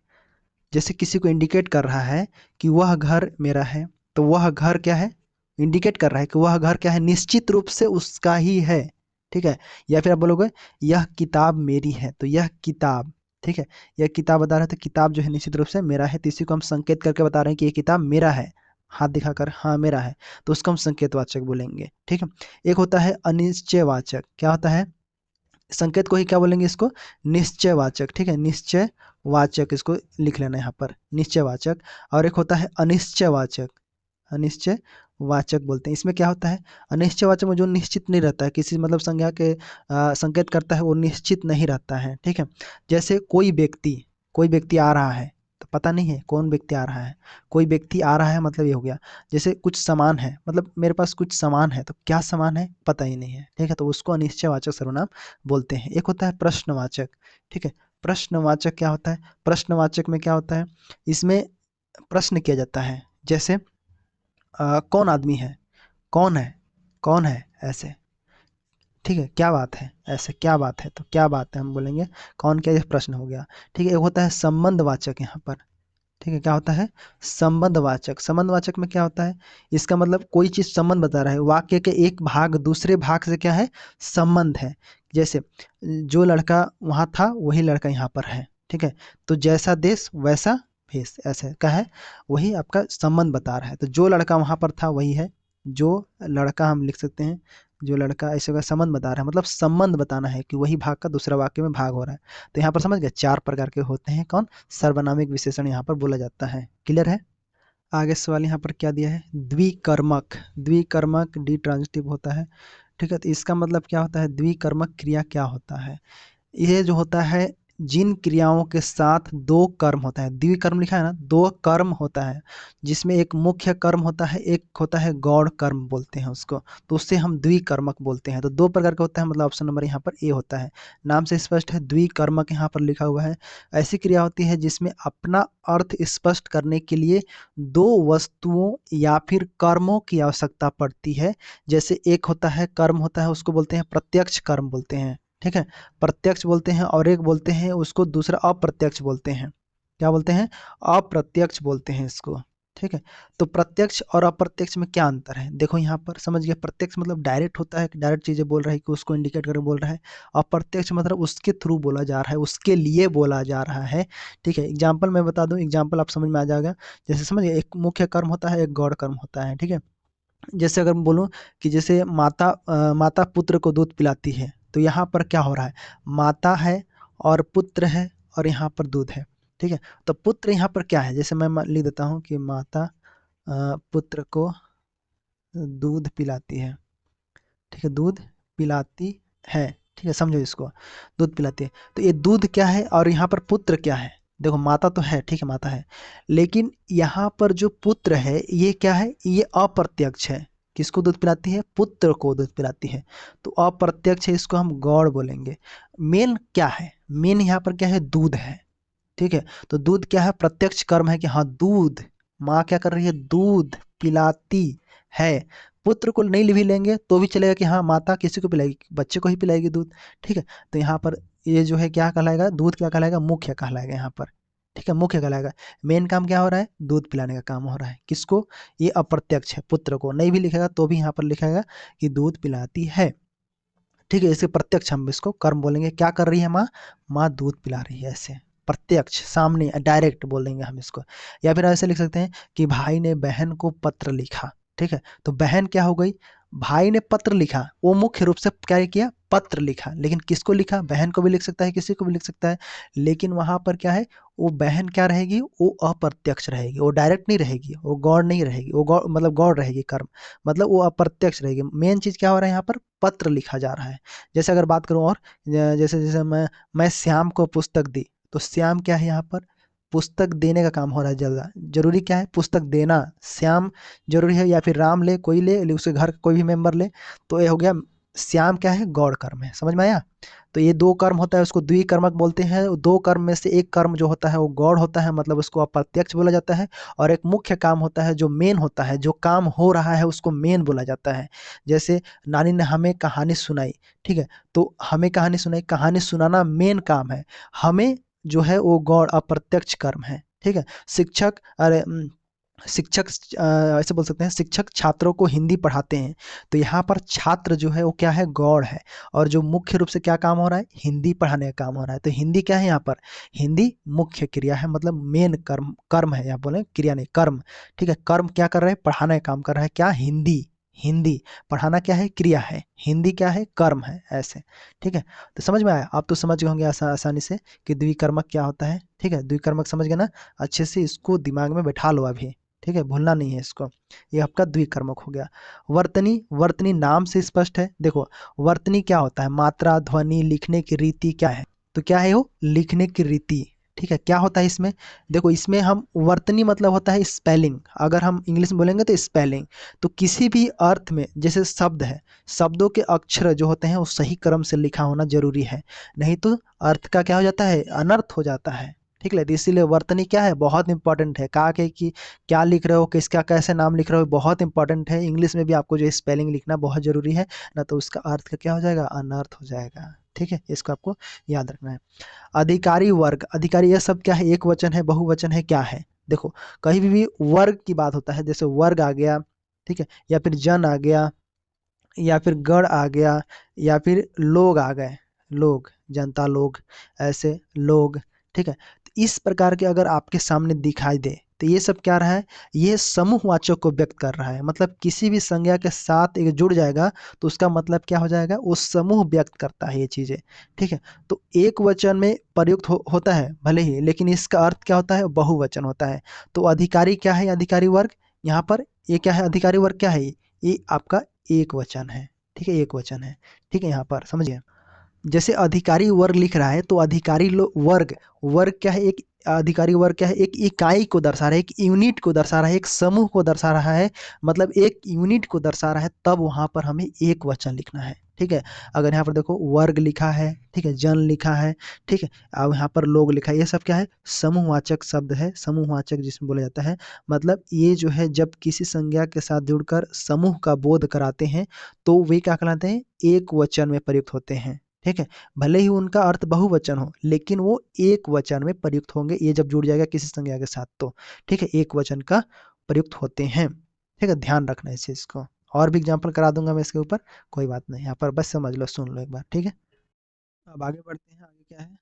जैसे किसी को इंडिकेट कर रहा है कि वह घर मेरा है, तो वह घर क्या है? इंडिकेट कर रहा है कि वह घर क्या है, निश्चित रूप से उसका ही है। ठीक है, या फिर आप बोलोगे यह किताब मेरी है, तो यह किताब, ठीक है, यह किताब बता रहा है तो किताब जो है निश्चित रूप से मेरा है, तो इसी को हम संकेत करके बता रहे हैं कि ये किताब मेरा है, हाथ दिखाकर हाँ मेरा है, तो उसको हम संकेतवाचक बोलेंगे। ठीक है, एक होता है अनिश्चयवाचक। क्या होता है? संकेत को ही क्या बोलेंगे? इसको निश्चयवाचक। ठीक है, निश्चयवाचक, इसको लिख लेना यहाँ पर, निश्चयवाचक। और एक होता है अनिश्चयवाचक। अनिश्चयवाचक बोलते हैं। इसमें क्या होता है? अनिश्चयवाचक में जो निश्चित नहीं रहता है, किसी मतलब संज्ञा के संकेत करता है वो निश्चित नहीं रहता है। ठीक है, जैसे कोई व्यक्ति आ रहा है, तो पता नहीं है कौन व्यक्ति आ रहा है। कोई व्यक्ति आ रहा है मतलब ये हो गया। जैसे कुछ सामान है, मतलब मेरे पास कुछ सामान है, तो क्या सामान है पता ही नहीं है। ठीक है, तो उसको अनिश्चयवाचक सर्वनाम बोलते हैं। एक होता है प्रश्नवाचक। ठीक है, प्रश्नवाचक क्या होता है? प्रश्नवाचक में क्या होता है? इसमें प्रश्न किया जाता है। जैसे कौन आदमी है? कौन है? कौन है? ऐसे। ठीक है, क्या बात है? ऐसे, क्या बात है, तो क्या बात है हम बोलेंगे। कौन, क्या, ये प्रश्न हो गया। ठीक है, एक होता है संबंधवाचक यहाँ पर। ठीक है, क्या होता है? संबंधवाचक। संबंधवाचक में क्या होता है? इसका मतलब कोई चीज संबंध बता रहा है, वाक्य के एक भाग दूसरे भाग से क्या है? संबंध है। जैसे जो लड़का वहां था वही लड़का यहाँ पर है। ठीक है, तो जैसा देश वैसा भेष, ऐसे क्या है? वही आपका संबंध बता रहा है। तो जो लड़का वहां पर था वही है, जो लड़का हम लिख सकते हैं, जो लड़का, ऐसे का संबंध बता रहा है, मतलब संबंध बताना है कि वही भाग का दूसरा वाक्य में भाग हो रहा है। तो यहाँ पर समझ गए 4 प्रकार के होते हैं। कौन? सर्वनामिक विशेषण यहाँ पर बोला जाता है। क्लियर है? आगे सवाल यहाँ पर क्या दिया है? द्विकर्मक। द्विकर्मक डी ट्रांजिटिव होता है। ठीक है, तो इसका मतलब क्या होता है? द्विकर्मक क्रिया क्या होता है? ये जो होता है, जिन क्रियाओं के साथ 2 कर्म होता है, द्विकर्म लिखा है ना, 2 कर्म होता है, जिसमें एक मुख्य कर्म होता है, एक होता है गौण कर्म बोलते हैं उसको, तो उससे हम द्विकर्मक बोलते हैं। तो 2 प्रकार का होता है, मतलब ऑप्शन नंबर यहाँ पर ए होता है। नाम से स्पष्ट है, द्विकर्मक यहाँ पर लिखा हुआ है। ऐसी क्रिया होती है जिसमें अपना अर्थ स्पष्ट करने के लिए 2 वस्तुओं या फिर कर्मों की आवश्यकता पड़ती है। जैसे एक होता है कर्म होता है, उसको बोलते हैं प्रत्यक्ष कर्म बोलते हैं। ठीक है, प्रत्यक्ष बोलते हैं, और एक बोलते हैं उसको दूसरा अप्रत्यक्ष बोलते हैं। क्या बोलते हैं? अप्रत्यक्ष बोलते हैं इसको। ठीक है, तो प्रत्यक्ष और अप्रत्यक्ष में क्या अंतर है? देखो यहाँ पर समझ गया, प्रत्यक्ष मतलब डायरेक्ट होता है, डायरेक्ट चीजें बोल रहा है कि उसको इंडिकेट करके बोल रहा है। अप्रत्यक्ष मतलब उसके थ्रू बोला जा रहा है, उसके लिए बोला जा रहा है। ठीक है, एग्जाम्पल मैं बता दूं, एग्जाम्पल आप समझ में आ जाएगा। जैसे समझ गए, एक मुख्य कर्म होता है, एक गौण कर्म होता है। ठीक है, जैसे अगर मैं बोलूं कि जैसे माता पुत्र को दूध पिलाती है, तो यहाँ पर क्या हो रहा है? माता है और पुत्र है और यहाँ पर दूध है। ठीक है, तो पुत्र यहाँ पर क्या है? जैसे मैं लिख देता हूँ कि माता पुत्र को दूध पिलाती है। ठीक है, दूध पिलाती है। ठीक है, समझो इसको, दूध पिलाती है, तो ये दूध क्या है और यहाँ पर पुत्र क्या है? देखो, माता तो है, ठीक है, माता है, लेकिन यहाँ पर जो पुत्र है ये क्या है? ये अप्रत्यक्ष है। किसको दूध पिलाती है? पुत्र को दूध पिलाती है, तो अप्रत्यक्ष है, इसको हम गौड़ बोलेंगे। मेन क्या है? मेन यहाँ पर क्या है? दूध है। ठीक है, तो दूध क्या है? प्रत्यक्ष कर्म है कि हाँ दूध, माँ क्या कर रही है? दूध पिलाती है। पुत्र को नहीं भी लेंगे तो भी चलेगा कि हाँ माता किसी को पिलाएगी, बच्चे को ही पिलाएगी दूध। ठीक है, तो यहाँ पर ये जो है क्या कहलाएगा? दूध क्या कहलाएगा? मुख्य कहलाएगा यहाँ पर। ठीक है, मुख्य कहलाएगा। मेन काम क्या हो रहा है? दूध पिलाने का काम हो रहा है। किसको? ये अप्रत्यक्ष है, पुत्र को नहीं भी लिखेगा तो भी यहाँ पर लिखेगा कि दूध पिलाती है। ठीक है, इसे प्रत्यक्ष हम इसको कर्म बोलेंगे। क्या कर रही है माँ? माँ दूध पिला रही है, ऐसे प्रत्यक्ष, सामने, डायरेक्ट बोल देंगे हम इसको। या फिर ऐसे लिख सकते हैं कि भाई ने बहन को पत्र लिखा। ठीक है, तो बहन क्या हो गई? भाई ने पत्र लिखा, वो मुख्य रूप से क्या किया? पत्र लिखा, लेकिन किसको लिखा? बहन को भी लिख सकता है, किसी को भी लिख सकता है, लेकिन वहां पर क्या है? वो बहन क्या रहेगी? वो अप्रत्यक्ष रहेगी, वो डायरेक्ट नहीं रहेगी, वो गौड़ नहीं रहेगी, वो गौड़ मतलब गौड़ रहेगी कर्म, मतलब वो अप्रत्यक्ष रहेगी। मेन चीज क्या हो रहा है यहाँ पर? पत्र लिखा जा रहा है। जैसे अगर बात करूं और जैसे जैसे मैं श्याम को पुस्तक दी, तो श्याम क्या है यहाँ पर? पुस्तक देने का काम हो रहा है ज़्यादा। जरूरी क्या है? पुस्तक देना। श्याम जरूरी है, या फिर राम ले, कोई ले, उसके घर का कोई भी मेंबर ले, तो ये हो गया श्याम क्या है? गौड़ कर्म है। समझ में आया? तो ये दो कर्म होता है, उसको द्विकर्मक बोलते हैं। दो कर्म में से एक कर्म जो होता है वो गौड़ होता है, मतलब उसको अप्रत्यक्ष बोला जाता है। और एक मुख्य काम होता है जो मेन होता है, जो काम हो रहा है उसको मेन बोला जाता है। जैसे नानी ने हमें कहानी सुनाई, ठीक है, तो हमें कहानी सुनाई, कहानी सुनाना मेन काम है। हमें जो है वो गौड़ अप्रत्यक्ष कर्म है। ठीक है। शिक्षक, अरे शिक्षक ऐसे बोल सकते हैं, शिक्षक छात्रों को हिंदी पढ़ाते हैं, तो यहाँ पर छात्र जो है वो क्या है? गौड़ है। और जो मुख्य रूप से क्या काम हो रहा है? हिंदी पढ़ाने का काम हो रहा है। तो हिंदी क्या है यहाँ पर? हिंदी मुख्य क्रिया है, मतलब मेन कर्म, कर्म है, यहाँ बोले क्रिया नहीं, कर्म। ठीक है, कर्म क्या कर रहा है? पढ़ाने का काम कर रहा है। क्या? हिंदी। हिंदी पढ़ाना क्या है? क्रिया है। हिंदी क्या है? कर्म है। ऐसे। ठीक है, तो समझ में आया? आप तो समझ गए होंगे आसानी से कि द्विकर्मक क्या होता है। ठीक है, द्विकर्मक समझ गए ना? अच्छे से इसको दिमाग में बैठा लो अभी। ठीक है, भूलना नहीं है इसको। ये आपका द्विकर्मक हो गया। वर्तनी, वर्तनी नाम से स्पष्ट है। देखो, वर्तनी क्या होता है? मात्रा, ध्वनि, लिखने की रीति क्या है? तो क्या है वो? लिखने की रीति। ठीक है, क्या होता है इसमें? देखो, इसमें हम वर्तनी मतलब होता है स्पेलिंग। अगर हम इंग्लिश में बोलेंगे तो स्पेलिंग। तो किसी भी अर्थ में, जैसे शब्द है, शब्दों के अक्षर जो होते हैं वो सही क्रम से लिखा होना जरूरी है, नहीं तो अर्थ का क्या हो जाता है? अनर्थ हो जाता है। ठीक है, तो इसीलिए वर्तनी क्या है? बहुत इंपॉर्टेंट है। कहा के कि क्या लिख रहे हो, किसका कैसे नाम लिख रहे हो, बहुत इंपॉर्टेंट है। इंग्लिश में भी आपको जो स्पेलिंग लिखना बहुत जरूरी है, ना तो उसका अर्थ का क्या हो जाएगा? अनर्थ हो जाएगा। ठीक है, इसको आपको याद रखना है। अधिकारी वर्ग, अधिकारी, यह सब क्या है? एक वचन है, बहुवचन है, क्या है? देखो, कहीं भी वर्ग की बात होता है, जैसे वर्ग आ गया, ठीक है, या फिर जन आ गया, या फिर गण आ गया, या फिर लोग आ गए, लोग, जनता लोग, ऐसे लोग। ठीक है, तो इस प्रकार के अगर आपके सामने दिखाई दे, तो ये सब क्या रहा है? ये समूहवाचक को व्यक्त कर रहा है। मतलब किसी भी संज्ञा के साथ एक जुड़ जाएगा तो उसका मतलब क्या हो जाएगा? वो समूह व्यक्त करता है ये चीजें। ठीक है, तो एक वचन में प्रयुक्त होता है भले ही, लेकिन इसका अर्थ क्या होता है? बहुवचन होता है। तो अधिकारी क्या है? अधिकारी वर्ग, यहाँ पर ये क्या है? अधिकारी वर्ग क्या है? ये आपका एक वचन है। ठीक है, एक वचन है। ठीक है, यहाँ पर समझिए, जैसे अधिकारी वर्ग लिख रहा है, तो अधिकारी वर्ग, वर्ग क्या है? एक अधिकारी वर्ग क्या है? एक इकाई को दर्शा रहा है, एक यूनिट को दर्शा रहा है, एक समूह को दर्शा रहा है, मतलब एक यूनिट को दर्शा रहा है, तब वहां पर हमें एक वचन लिखना है। ठीक है, अगर यहाँ पर देखो वर्ग लिखा है, ठीक है, जन लिखा है, ठीक है, अब यहाँ पर लोग लिखा है, ये सब क्या है? समूहवाचक शब्द है। समूहवाचक जिसमें बोला जाता है, मतलब ये जो है जब किसी संज्ञा के साथ जुड़कर समूह का बोध कराते हैं, तो वे क्या कहलाते हैं? एक वचन में प्रयुक्त होते हैं। ठीक है, भले ही उनका अर्थ बहुवचन हो, लेकिन वो एक वचन में प्रयुक्त होंगे, ये जब जुड़ जाएगा किसी संज्ञा के साथ तो। ठीक है, एक वचन का प्रयुक्त होते हैं। ठीक है, ध्यान रखना इस चीज को। और भी एग्जाम्पल करा दूंगा मैं इसके ऊपर, कोई बात नहीं, यहाँ पर बस समझ लो, सुन लो एक बार। ठीक है, अब आगे बढ़ते हैं। आगे क्या है?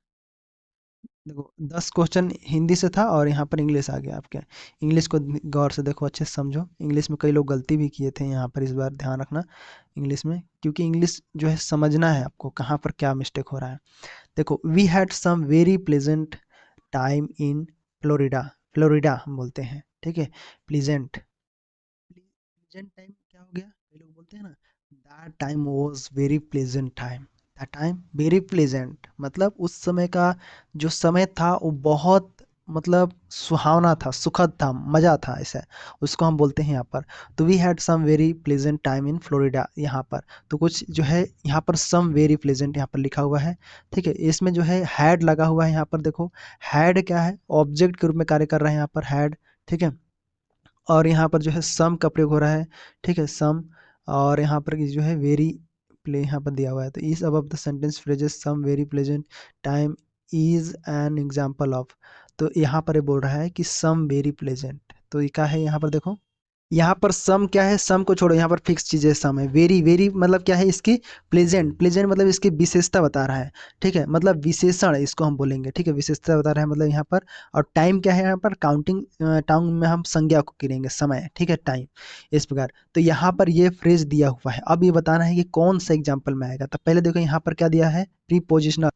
देखो, 10 क्वेश्चन हिंदी से था और यहाँ पर इंग्लिश आ गया आपके। इंग्लिश को गौर से देखो, अच्छे से समझो। इंग्लिश में कई लोग गलती भी किए थे, यहाँ पर इस बार ध्यान रखना इंग्लिश में, क्योंकि इंग्लिश जो है समझना है आपको, कहाँ पर क्या मिस्टेक हो रहा है। देखो, we had some very pleasant time in Florida, Florida हम बोलते हैं। ठीक है, प्लीजेंट, प्लेजेंट टाइम क्या हो गया? ये लोग बोलते हैं ना, that time was very pleasant time, that time very pleasant, मतलब उस समय का जो समय था वो बहुत, मतलब सुहावना था, सुखद था, मजा था, ऐसा उसको हम बोलते हैं यहाँ पर। तो we had some very pleasant time in Florida, यहाँ पर तो कुछ जो है यहाँ पर सम वेरी प्लेजेंट यहाँ पर लिखा हुआ है। ठीक है, इसमें जो है हैड लगा हुआ है, यहाँ पर देखो, हैड क्या है? ऑब्जेक्ट के रूप में कार्य कर रहा है यहाँ पर हैड। ठीक है, और यहाँ पर जो है सम का प्रयोग हो रहा है। ठीक है, सम, और यहाँ पर जो है वेरी प्ले यहाँ पर दिया हुआ है, तो इस अब the sentence phrases some very pleasant time is an example of, तो यहाँ पर ये बोल रहा है कि सम वेरी प्लेजेंट, तो ये क्या है? यहाँ पर देखो, यहाँ पर सम क्या है? सम को छोड़ो, यहाँ पर फिक्स चीजें सम है। वेरी, वेरी मतलब क्या है? इसकी प्लेजेंट, प्लेजेंट मतलब इसकी विशेषता बता रहा है। ठीक है, मतलब विशेषण इसको हम बोलेंगे। ठीक है, विशेषता बता रहा है मतलब यहाँ पर। और टाइम क्या है? यहाँ पर काउंटिंग टाउन में हम संज्ञा को गिनेंगे, समय। ठीक है, टाइम, इस प्रकार। तो यहाँ पर ये फ्रेज दिया हुआ है, अब ये बताना है कि कौन सा एग्जाम्पल में आएगा। तो पहले देखो यहाँ पर क्या दिया है? प्रीपोजिशनल,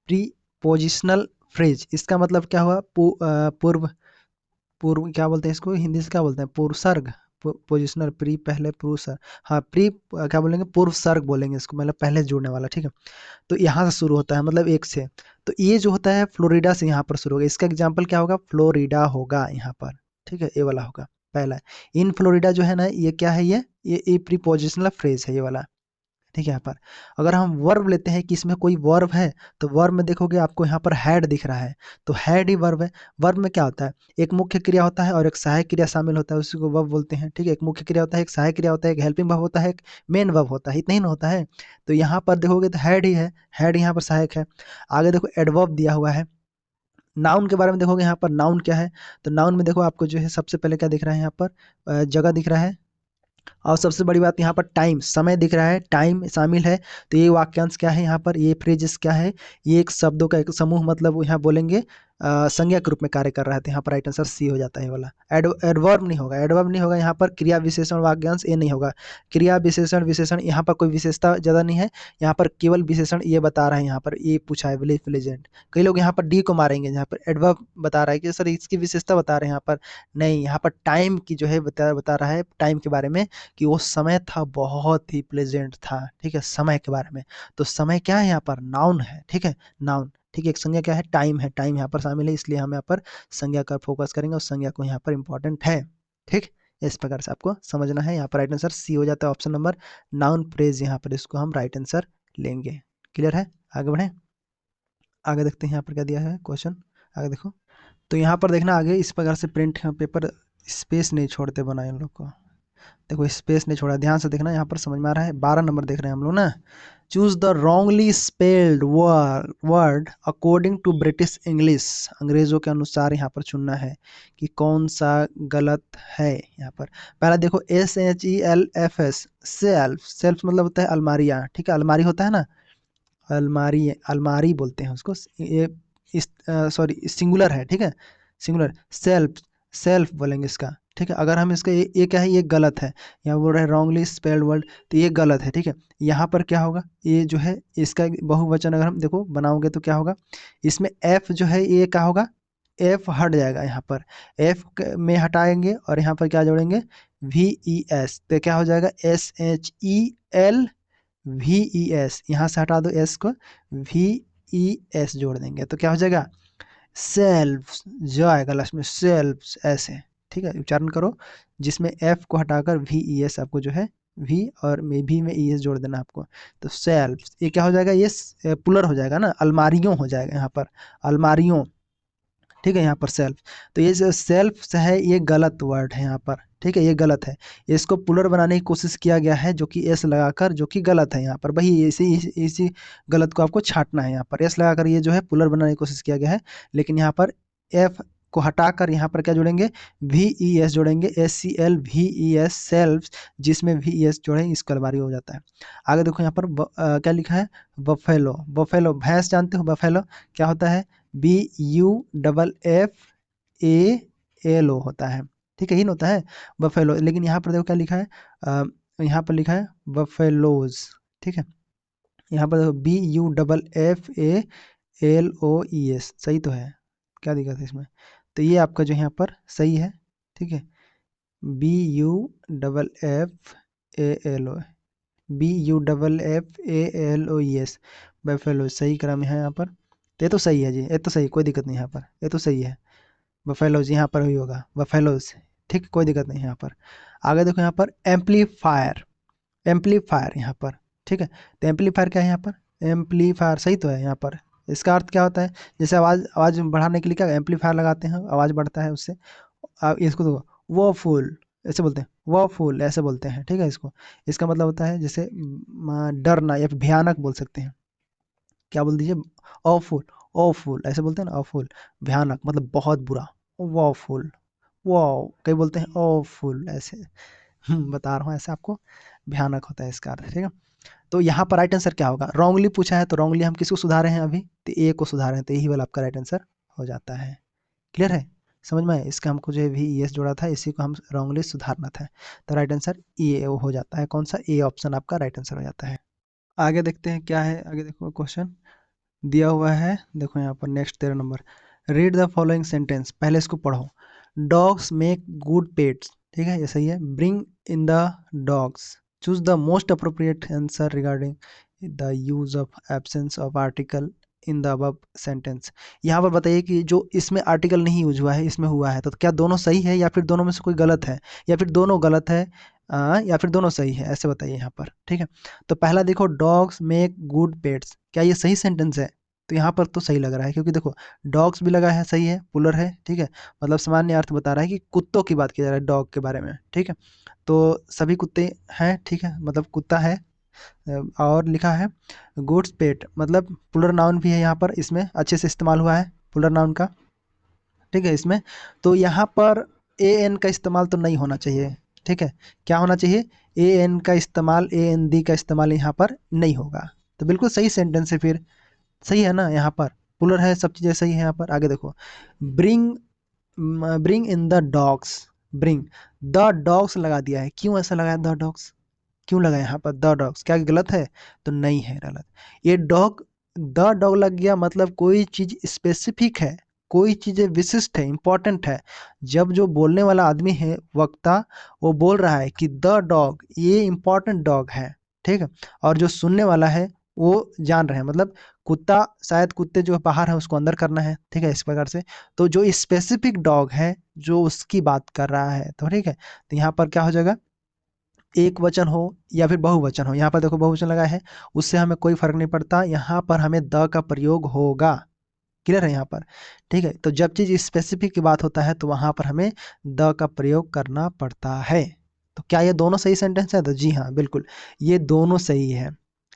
प्रीपोजिशनल फ्रेज, इसका मतलब क्या हुआ? पूर्व, पूर्व क्या बोलते हैं इसको? हिंदी से क्या बोलते हैं? पूर्वसर्ग, पोजिशनल, प्री पहले पूर्व सर्ग, हाँ प्री क्या बोलेंगे, पूर्व सर्ग बोलेंगे इसको, मतलब पहले से जुड़ने वाला, ठीक है। तो यहाँ से शुरू होता है, मतलब एक से। तो ये जो होता है फ्लोरिडा से यहाँ पर शुरू होगा, इसका एग्जाम्पल क्या होगा, फ्लोरिडा होगा यहाँ पर, ठीक है, ये वाला होगा पहला। इन फ्लोरिडा जो है ना, ये क्या है, ये प्रीपोजिशनल फ्रेज है ये वाला, ठीक है। यहाँ पर अगर हम वर्ब लेते हैं कि इसमें कोई वर्ब है, तो वर्ब में देखोगे आपको यहाँ पर हैड दिख रहा है, तो हैड ही वर्ब है। वर्ब में क्या होता है, एक मुख्य क्रिया होता है और एक सहायक क्रिया शामिल होता है, उसी को वर्ब बोलते हैं, ठीक है। एक मुख्य क्रिया होता है, एक सहायक क्रिया होता है, एक हेल्पिंग वर्ब होता है, एक मेन वर्ब होता है, इतना ही ना होता है। तो यहाँ पर देखोगे तो हैड ही है, हैड यहाँ पर सहायक है। आगे देखो एडवर्ब दिया हुआ है। नाउन के बारे में देखोगे यहाँ पर नाउन क्या है, तो नाउन में देखो आपको जो है सबसे पहले क्या दिख रहा है, यहाँ पर जगह दिख रहा है, और सबसे बड़ी बात यहाँ पर टाइम, समय दिख रहा है, टाइम शामिल है। तो ये वाक्यांश क्या है, यहाँ पर ये फ्रेजेस क्या है, ये एक शब्दों का एक समूह, मतलब यहाँ बोलेंगे संज्ञा के रूप में कार्य कर रहा है। तो यहाँ पर राइट आंसर सी हो जाता है ये वाला। एडवर्ब नहीं होगा, एडवर्ब नहीं होगा यहाँ पर, क्रिया विशेषण वाक्यांश ये नहीं होगा। क्रिया विशेषण विशेषण यहाँ पर कोई विशेषता ज़्यादा नहीं है, यहाँ पर केवल विशेषण ये बता रहा है, यहाँ पर ये पूछा है विलेज प्लेजेंट। कई लोग यहाँ पर डी को मारेंगे, यहाँ पर एडवर्ब बता रहा है कि सर इसकी विशेषता बता रहे हैं, यहाँ पर नहीं, यहाँ पर टाइम की जो है बता रहा है, टाइम के बारे में, कि वो समय था बहुत ही प्लेजेंट था, ठीक है, समय के बारे में। तो समय क्या है यहाँ पर, नाउन है, ठीक है, नाउन, ठीक है। एक संज्ञा क्या है, टाइम है, टाइम यहाँ पर शामिल है, इसलिए हम यहाँ पर संज्ञा का फोकस करेंगे और संज्ञा को यहाँ पर इंपॉर्टेंट है, ठीक। इस प्रकार से आपको समझना है। यहाँ पर राइट आंसर सी हो जाता है, ऑप्शन नंबर नाउन फ्रेज, यहाँ पर इसको हम राइट आंसर लेंगे। क्लियर है, आगे बढ़े, आगे देखते हैं यहाँ पर क्या दिया है क्वेश्चन, आगे देखो। तो यहाँ पर देखना आगे, इस प्रकार से प्रिंट पेपर स्पेस नहीं छोड़ते बनाए इन लोग को, देखो स्पेस नहीं छोड़ा, ध्यान से देखना, यहाँ पर समझ में आ रहा है। 12 नंबर देख रहे हैं हम लोग ना। Choose the wrongly spelled word according to British English, अंग्रेजों के अनुसार यहाँ पर चुनना है कि कौन सा गलत है। यहाँ पर पहला देखो SHELFS, सेल्फ, सेल्फ मतलब होता है अलमारियाँ, ठीक है, अलमारी होता है ना, अलमारी, अलमारी बोलते हैं उसको, ये इस सॉरी सिंगुलर है, ठीक है, सिंगुलर, सेल्फ, सेल्फ बोलेंगे इसका, ठीक है। अगर हम इसका ये क्या है, ये गलत है, यहाँ बोल रहे हैं रॉन्गली स्पेल्ड वर्ड, तो ये गलत है, ठीक है। यहाँ पर क्या होगा, ये जो है इसका बहुवचन अगर हम देखो बनाओगे तो क्या होगा, इसमें एफ जो है ये क्या होगा, एफ हट जाएगा, यहाँ पर एफ में हटाएंगे और यहाँ पर क्या जोड़ेंगे, VES, तो क्या हो जाएगा, SHELVES, यहाँ से हटा दो एस को, VES जोड़ देंगे तो क्या हो जाएगा, सेल्फ, जो आएगा लास्ट में सेल्फ, ऐसे, ठीक है, उच्चारण करो, जिसमें एफ को हटाकर VES आपको जो है, V और में भी में ES जोड़ देना आपको, तो सेल्फ, ये क्या हो जाएगा, ये पुलर हो जाएगा ना, अलमारियों हो जाएगा यहाँ पर, अलमारियों, ठीक है, यहाँ पर सेल्फ। तो ये जो सेल्फ है ये गलत वर्ड है यहाँ पर, ठीक है, ये गलत है, इसको पुलर बनाने की कोशिश किया गया है, जो कि एस लगाकर, जो कि गलत है यहाँ पर, वही इसी गलत को आपको छांटना है, यहाँ पर एस लगाकर ये जो है पुलर बनाने की कोशिश किया गया है, लेकिन यहाँ पर एफ को हटाकर यहाँ पर क्या जोड़ेंगे, VES जोड़ेंगे, SCLVES, सेल्फ, जिसमें VES जोड़े इसको अलमारी हो जाता है। आगे देखो यहाँ पर क्या लिखा है, बफेलो, बफेलो भैंस जानते हो, बफेलो क्या होता है, BUFFALO होता है, ठीक है, ही होता है बफेलो, लेकिन यहाँ पर देखो क्या लिखा है, यहाँ पर लिखा है बफेलोज, ठीक है, यहाँ पर देखो BUFFALOES, सही तो है, क्या दिक्कत है इसमें, तो ये आपका जो यहाँ पर सही है, ठीक है, BUFFALO, BUFFALOES, बफेलो सही क्रम है यहाँ पर, तो ये तो सही है जी, ये तो सही, कोई दिक्कत नहीं यहाँ पर, ये तो सही है, बफेलोज यहाँ पर ही होगा, बफेलोज, ठीक, कोई दिक्कत नहीं यहाँ पर। आगे देखो यहाँ पर एम्पलीफायर, एम्पलीफायर यहाँ पर, ठीक है, तो एम्पलीफायर क्या है यहाँ पर, एम्पलीफायर सही तो है यहाँ पर, इसका अर्थ क्या होता है, जैसे आवाज़ आवाज़ बढ़ाने के लिए क्या एम्पलीफायर लगाते हैं, आवाज़ बढ़ता है उससे, इसको तो वो फुल ऐसे बोलते हैं, वो फुल ऐसे बोलते हैं, ठीक है, इसको, इसका मतलब होता है जैसे डरना या फिर भयानक बोल सकते हैं, क्या बोल दीजिए, ऑफुल, ऑफुल ऐसे बोलते हैं ना, ऑफुल, भयानक मतलब बहुत बुरा, वॉफुल, वाओ, कई बोलते हैं ऑफुल ऐसे, बता रहा हूँ ऐसे आपको, भयानक होता है इसका अर्थ, ठीक है। तो यहाँ पर राइट आंसर क्या होगा, रॉन्गली पूछा है, तो रॉन्गली हम किसको सुधारे हैं अभी, तो ए को सुधारे हैं, तो यही वाला आपका राइट आंसर हो जाता है। क्लियर है, समझ में आया, इसका हमको जो है VES जोड़ा था, इसी को हम रॉन्गली सुधारना था, तो राइट आंसर ए हो जाता है, कौन सा, ए ऑप्शन आपका राइट आंसर हो जाता है। आगे देखते हैं क्या है, आगे देखो क्वेश्चन दिया हुआ है, देखो यहाँ पर next 13 number, read the following sentence, पहले इसको पढ़ो, डॉग्स मेक गुड पेट्स, ठीक है, ये सही है। Bring in the dogs, choose the most appropriate answer regarding the use of absence of article in the above sentence. यहाँ पर बताइए कि जो इसमें आर्टिकल नहीं यूज हुआ है, इसमें हुआ है, तो क्या दोनों सही है या फिर दोनों में से कोई गलत है, या फिर दोनों गलत है, या फिर दोनों सही है, ऐसे बताइए यहाँ पर। ठीक है, तो पहला देखो, डॉग्स मेक गुड पेट्स, क्या ये सही सेंटेंस है? तो यहाँ पर तो सही लग रहा है, क्योंकि देखो डॉग्स भी लगा है, सही है, पुलर है। ठीक है, मतलब सामान्य अर्थ बता रहा है कि कुत्तों की बात की जा रहा है, डॉग के बारे में। ठीक है, तो सभी कुत्ते हैं, ठीक है, मतलब कुत्ता है। और लिखा है गुड्स पेट, मतलब पुलर नाउन भी है यहाँ पर, इसमें अच्छे से इस्तेमाल हुआ है पुलर नाउन का। ठीक है, इसमें तो यहाँ पर ए एन का इस्तेमाल तो नहीं होना चाहिए। ठीक है, क्या होना चाहिए? ए एन का इस्तेमाल, ए एन दी का इस्तेमाल यहाँ पर नहीं होगा। तो बिल्कुल सही सेंटेंस है फिर, सही है ना? यहाँ पर पुलर है, सब चीज़ें सही है यहाँ पर। आगे देखो, bring bring in the dogs, bring the dogs लगा दिया है, क्यों ऐसा लगाया द डॉग्स? क्यों लगा यहाँ पर द डॉग्स? क्या गलत है? तो नहीं है गलत। ये डॉग, द डॉग लग गया मतलब कोई चीज स्पेसिफिक है, कोई चीजें विशिष्ट है, इंपॉर्टेंट है। जब जो बोलने वाला आदमी है, वक्ता, वो बोल रहा है कि द डॉग ये इंपॉर्टेंट डॉग है। ठीक है, और जो सुनने वाला है वो जान रहे हैं, मतलब कुत्ता, शायद कुत्ते जो बाहर है उसको अंदर करना है। ठीक है, इस प्रकार से। तो जो स्पेसिफिक डॉग है जो उसकी बात कर रहा है, तो ठीक है, तो यहाँ पर क्या हो जाएगा? एक वचन हो या फिर बहुवचन हो, यहाँ पर देखो बहुवचन लगा है, उससे हमें कोई फर्क नहीं पड़ता, यहाँ पर हमें द का प्रयोग होगा। क्लियर है यहाँ पर? ठीक है, तो जब चीज स्पेसिफिक की बात होता है तो वहां पर हमें द का प्रयोग करना पड़ता है। तो क्या ये दोनों सही सेंटेंस है? तो जी हाँ, बिल्कुल ये दोनों सही है।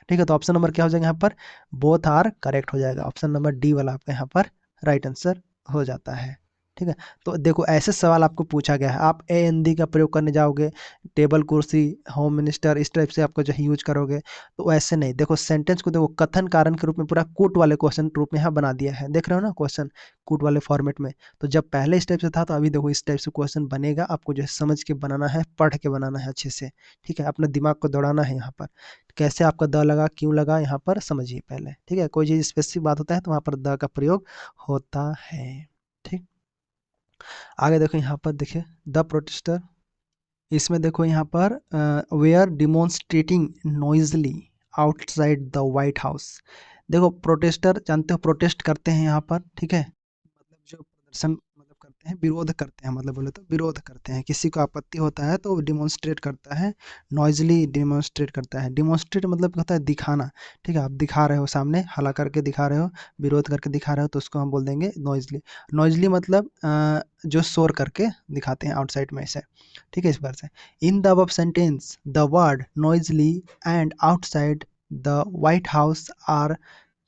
ठीक है, तो ऑप्शन नंबर क्या हो जाएगा यहाँ पर? बोथ आर करेक्ट हो जाएगा। ऑप्शन नंबर डी वाला आपका यहाँ पर राइट आंसर हो जाता है। ठीक है, तो देखो ऐसे सवाल आपको पूछा गया है, आप ए एन डी का प्रयोग करने जाओगे, टेबल, कुर्सी, होम मिनिस्टर, इस टाइप से आपको जो है यूज करोगे, तो ऐसे नहीं। देखो सेंटेंस को देखो कथन कारण के रूप में पूरा कोट वाले क्वेश्चन रूप में यहाँ बना दिया है, देख रहे हो ना क्वेश्चन, कोट वाले फॉर्मेट में। तो जब पहले इस टाइप से था, तो अभी देखो इस टाइप से क्वेश्चन बनेगा, आपको जो है समझ के बनाना है, पढ़ के बनाना है अच्छे से। ठीक है, अपने दिमाग को दौड़ाना है यहाँ पर। कैसे आपका द लगा, क्यों लगा, यहाँ पर समझिए पहले। ठीक है, कोई चीज़ स्पेसिफिक बात होता है तो वहाँ पर द का प्रयोग होता है। ठीक, आगे देखो यहाँ पर, देखिए द प्रोटेस्टर, इसमें देखो यहाँ पर we're demonstrating noisily outside the White House. देखो प्रोटेस्टर, जानते हो प्रोटेस्ट करते हैं यहाँ पर। ठीक है, मतलब जो प्रदर्शन मतलब करते हैं, विरोध करते हैं, मतलब बोले तो विरोध करते हैं, किसी को आपत्ति होता है तो डिमोन्स्ट्रेट करता है, नॉइजली डिमोन्स्ट्रेट करता है। डिमोन्स्ट्रेट मतलब होता है दिखाना। ठीक है, आप दिखा रहे हो सामने, हला करके दिखा रहे हो, विरोध करके दिखा रहे हो, तो उसको हम बोल देंगे नॉइजली। नॉइजली मतलब जो शोर करके दिखाते हैं आउटसाइड में से। ठीक है, इस बार से, in the above sentence the word noisily and outside the White House are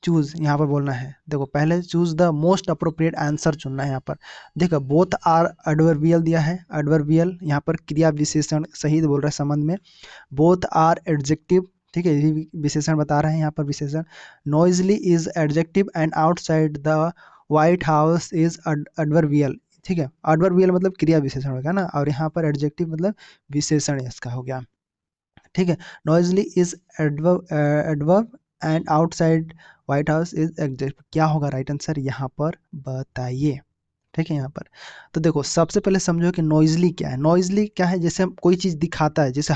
choose, यहाँ पर बोलना है। देखो पहले choose the most appropriate answer चुनना है यहाँ पर। देखो बोथ आर एडवर्बियल दिया है, एडवर्बियल यहाँ पर क्रिया विशेषण सही बोल रहा है संबंध में। बोथ आर एडजेक्टिव, ठीक है, ये भी विशेषण बता रहे हैं यहाँ पर विशेषण। Noisli is adjective and outside the White house is adverbial. ठीक है, एडवर्बियल मतलब क्रिया विशेषण हो गया ना, और यहाँ पर एडजेक्टिव मतलब विशेषण इसका हो गया। ठीक है, Noisli is adverb and outside white house is adjective, क्या होगा राइट आंसर यहाँ पर बताइए। ठीक है, यहाँ पर तो देखो सबसे पहले समझो कि नॉइजली क्या है। नॉइजली क्या है? जैसे हम कोई चीज़ दिखाता है, जैसे